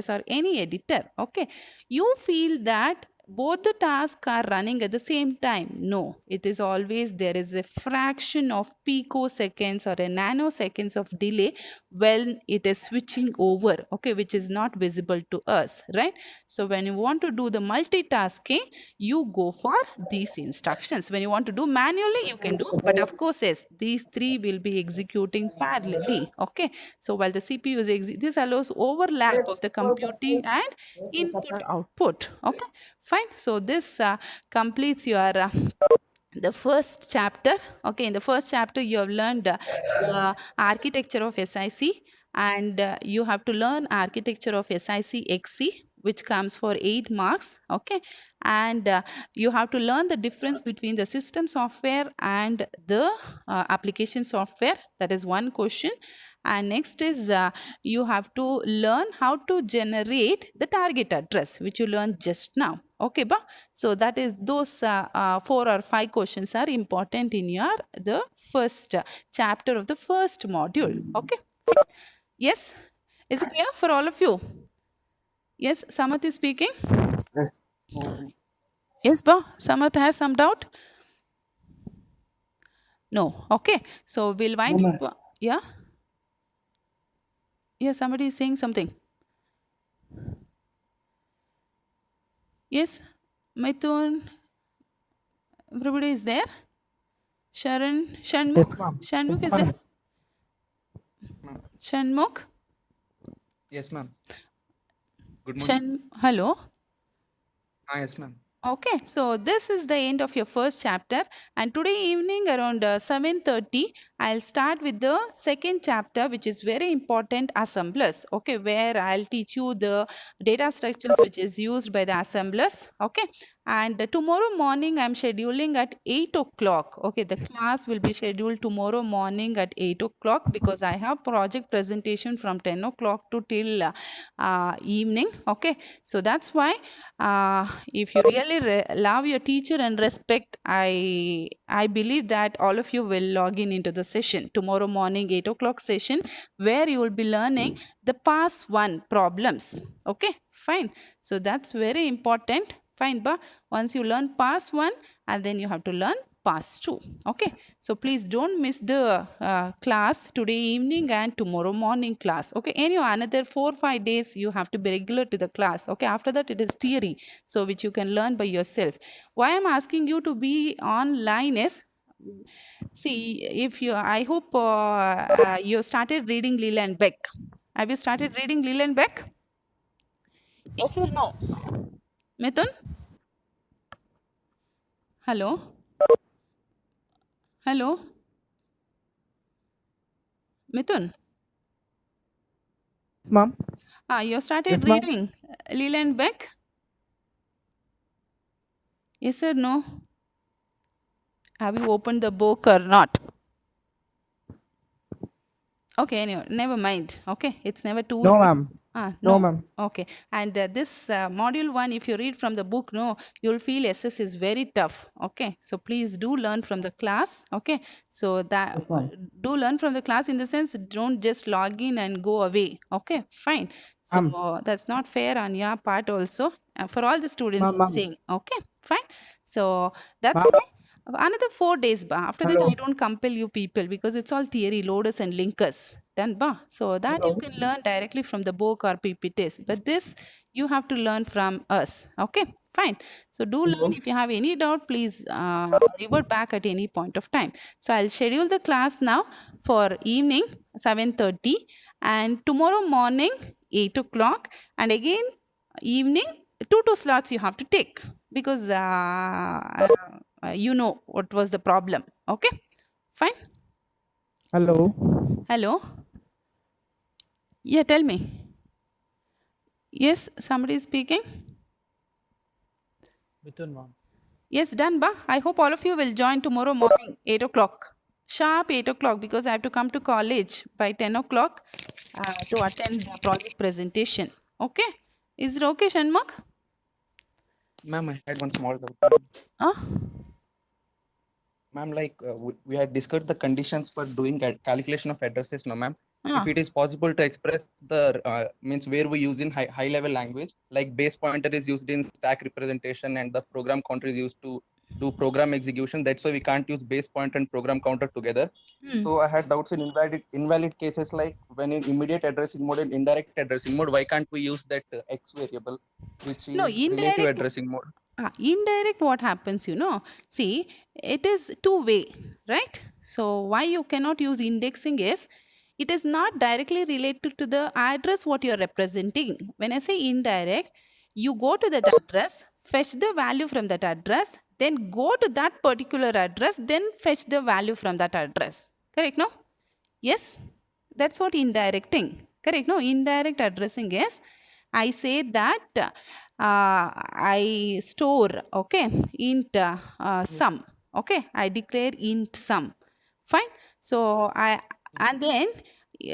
or any editor. Okay, you feel that both the tasks are running at the same time. No, it is always there is a fraction of picoseconds or a nanoseconds of delay when it is switching over, okay, which is not visible to us, right? So when you want to do the multitasking, you go for these instructions. When you want to do manually, you can do, but of course, yes, these 3 will be executing parallelly. Okay, so while the CPU is this allows overlap of the computing and input output. Okay, fine. So this completes your the first chapter. Okay, in the first chapter you have learned the architecture of SIC, and you have to learn architecture of SIC-XC, which comes for 8 marks. Okay, and you have to learn the difference between the system software and the application software. That is one question. And next is you have to learn how to generate the target address, which you learned just now. Okay, so that is those 4 or 5 questions are important in your the first chapter of the first module. Okay, yes, is it clear for all of you? Yes, Samath is speaking. Yes. Yes, Samath has some doubt. No. Okay, so we'll wind up. Yeah. Yes, somebody is saying something. Yes, Mithun, everybody is there. Sharon, Shanmukh, Shanmukh is there. Shanmukh. Yes, ma'am. Good morning. Hello. Yes, ma'am. Okay, so this is the end of your first chapter, and today evening around 7:30, I'll start with the second chapter, which is very important, assemblers. Okay, where I'll teach you the data structures which is used by the assemblers. Okay, and tomorrow morning I'm scheduling at 8 o'clock. Okay, the class will be scheduled tomorrow morning at 8 o'clock because I have project presentation from 10 o'clock to till evening. Okay, so that's why if you really love your teacher and respect, I believe that all of you will log in into the session tomorrow morning 8 o'clock session, where you will be learning the pass 1 problems. Okay, fine. So that's very important. Fine, but once you learn pass 1, and then you have to learn past 2. Okay, so please don't miss the class today evening and tomorrow morning class. Okay, another 4-5 days you have to be regular to the class. Okay, after that it is theory, so which you can learn by yourself. Why I'm asking you to be online is, see, if you, I hope you started reading Leland Beck. Have you started reading Leland Beck? Yes or no? Mithun? Hello? Hello? Mithun? Ma'am. You started Yes, ma'am. reading Leland Beck? Yes or no? Have you opened the book or not? Okay, anyway, never mind. Okay, it's never too No, late. ma'am. No, ma'am. Okay, and this module 1, if you read from the book, no, you'll feel SS is very tough. Okay, so please do learn from the class. Okay, so that Yes, ma'am. do learn from the class, in the sense, don't just log in and go away. Okay, fine. So that's not fair on your part also. For all the students, Ma'am, I'm ma'am. saying. Okay, fine. So that's Ma'am. why. Another 4 days, ba. After that, Hello. I don't compel you people, because it's all theory, loaders and linkers. Done, ba. So that you Hello. can learn directly from the book or PPTs. But this you have to learn from us. Okay, fine. So do learn. If you have any doubt, please revert back at any point of time. So I'll schedule the class now for evening 7:30, and tomorrow morning 8 o'clock, and again evening 2 slots you have to take, because you know what was the problem. Okay, fine. Hello. Hello. Yeah, tell me. Yes, somebody is speaking. Mithun, ma'am. Yes, done, ba. I hope all of you will join tomorrow morning 8 o'clock. Sharp 8 o'clock, because I have to come to college by 10 o'clock to attend the project presentation. Okay, is it okay, Shanmugh? Ma'am, I had one small doubt. Huh? Ma'am, like we had discussed the conditions for doing calculation of addresses, no, ma'am. If it is possible to express the means where we use in high level language, like base pointer is used in stack representation and the program counter is used to do program execution. That's why we can't use base pointer and program counter together. So I had doubts in invalid cases, like when in immediate addressing mode and indirect addressing mode, why can't we use that X variable, which No, is relative indirect. addressing mode? Indirect, what happens, see, it is two-way, right? So why you cannot use indexing is, it is not directly related to the address what you're representing. When I say indirect, you go to that address, fetch the value from that address, then go to that particular address, then fetch the value from that address. Correct, no? Yes, that's what indirecting. Correct, no? Indirect addressing is, I say that I store, okay, int sum. Okay, I declare int sum. Fine. So and then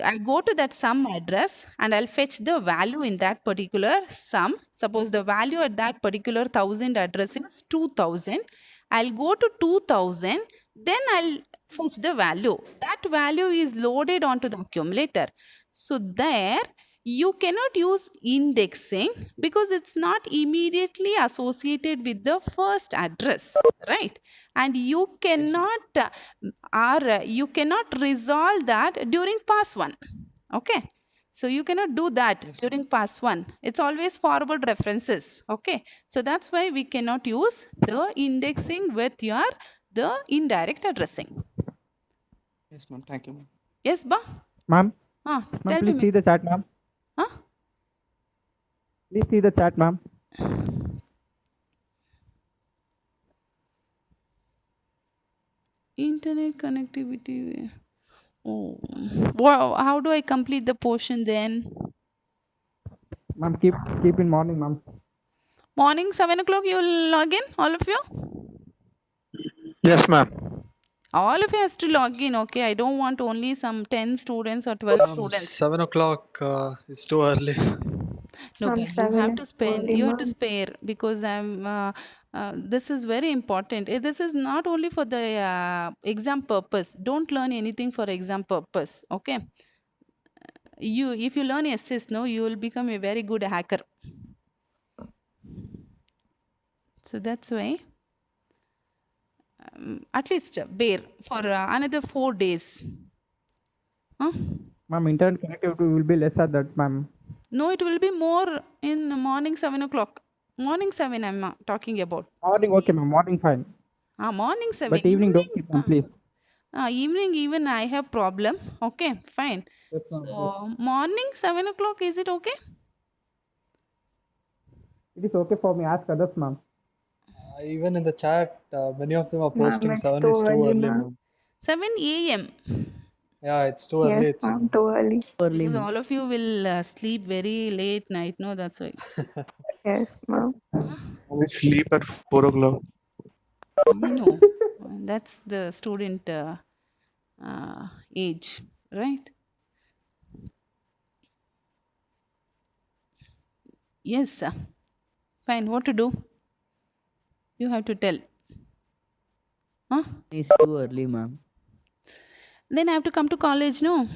I go to that sum address and I'll fetch the value in that particular sum. Suppose the value at that particular 1000 address is 2000. I'll go to 2000, then I'll fetch the value. That value is loaded onto the accumulator. So there you cannot use indexing, because it's not immediately associated with the first address, right? And you cannot you cannot resolve that during pass 1. Okay, so you cannot do that during pass 1. It's always forward references. Okay, so that's why we cannot use the indexing with the indirect addressing. Yes, ma'am. Thank you, ma'am. Yes, ba? Ma'am. Ma'am, Ma'am, please see the chat, ma'am. Huh? Please see the chat, ma'am. Internet connectivity. Oh, wow. How do I complete the portion then? Ma'am, keep in morning, ma'am. Morning 7 o'clock you will log in, all of you? Yes, ma'am. All of you has to log in, okay? I don't want only some 10 students or 12 students. 7 o'clock is too early. No, From but you 7 have to spend, only, you have to ma'am. spare, because this is very important. This is not only for the exam purpose. Don't learn anything for exam purpose, okay? If you learn SS, no, you will become a very good hacker. So that's why at least bear for another 4 days. Huh? Ma'am, internet connectivity will be less at that, ma'am. No, it will be more in the morning 7 o'clock. Morning 7 I'm talking about. Morning, okay, ma'am. Morning, fine. Morning 7. But evening, don't keep on, please. Evening even I have problem. Okay, fine. Yes, ma'am. So morning 7 o'clock, is it okay? It is okay for me. Ask others, ma'am. Even in the chat, many of them are Ma'am, posting it's 7 too is too early, early, ma'am. ma'am. 7 a.m. Yeah, it's too early. Yes, It's ma'am, too early. Because all of you will sleep very late night. No, that's why. Yes, ma'am. We sleep at 4 o'clock. You know, that's the student age, right? Yes, sir. Fine. What to do? You have to tell. Huh? It's too early, ma'am. Then I have to come to college, no?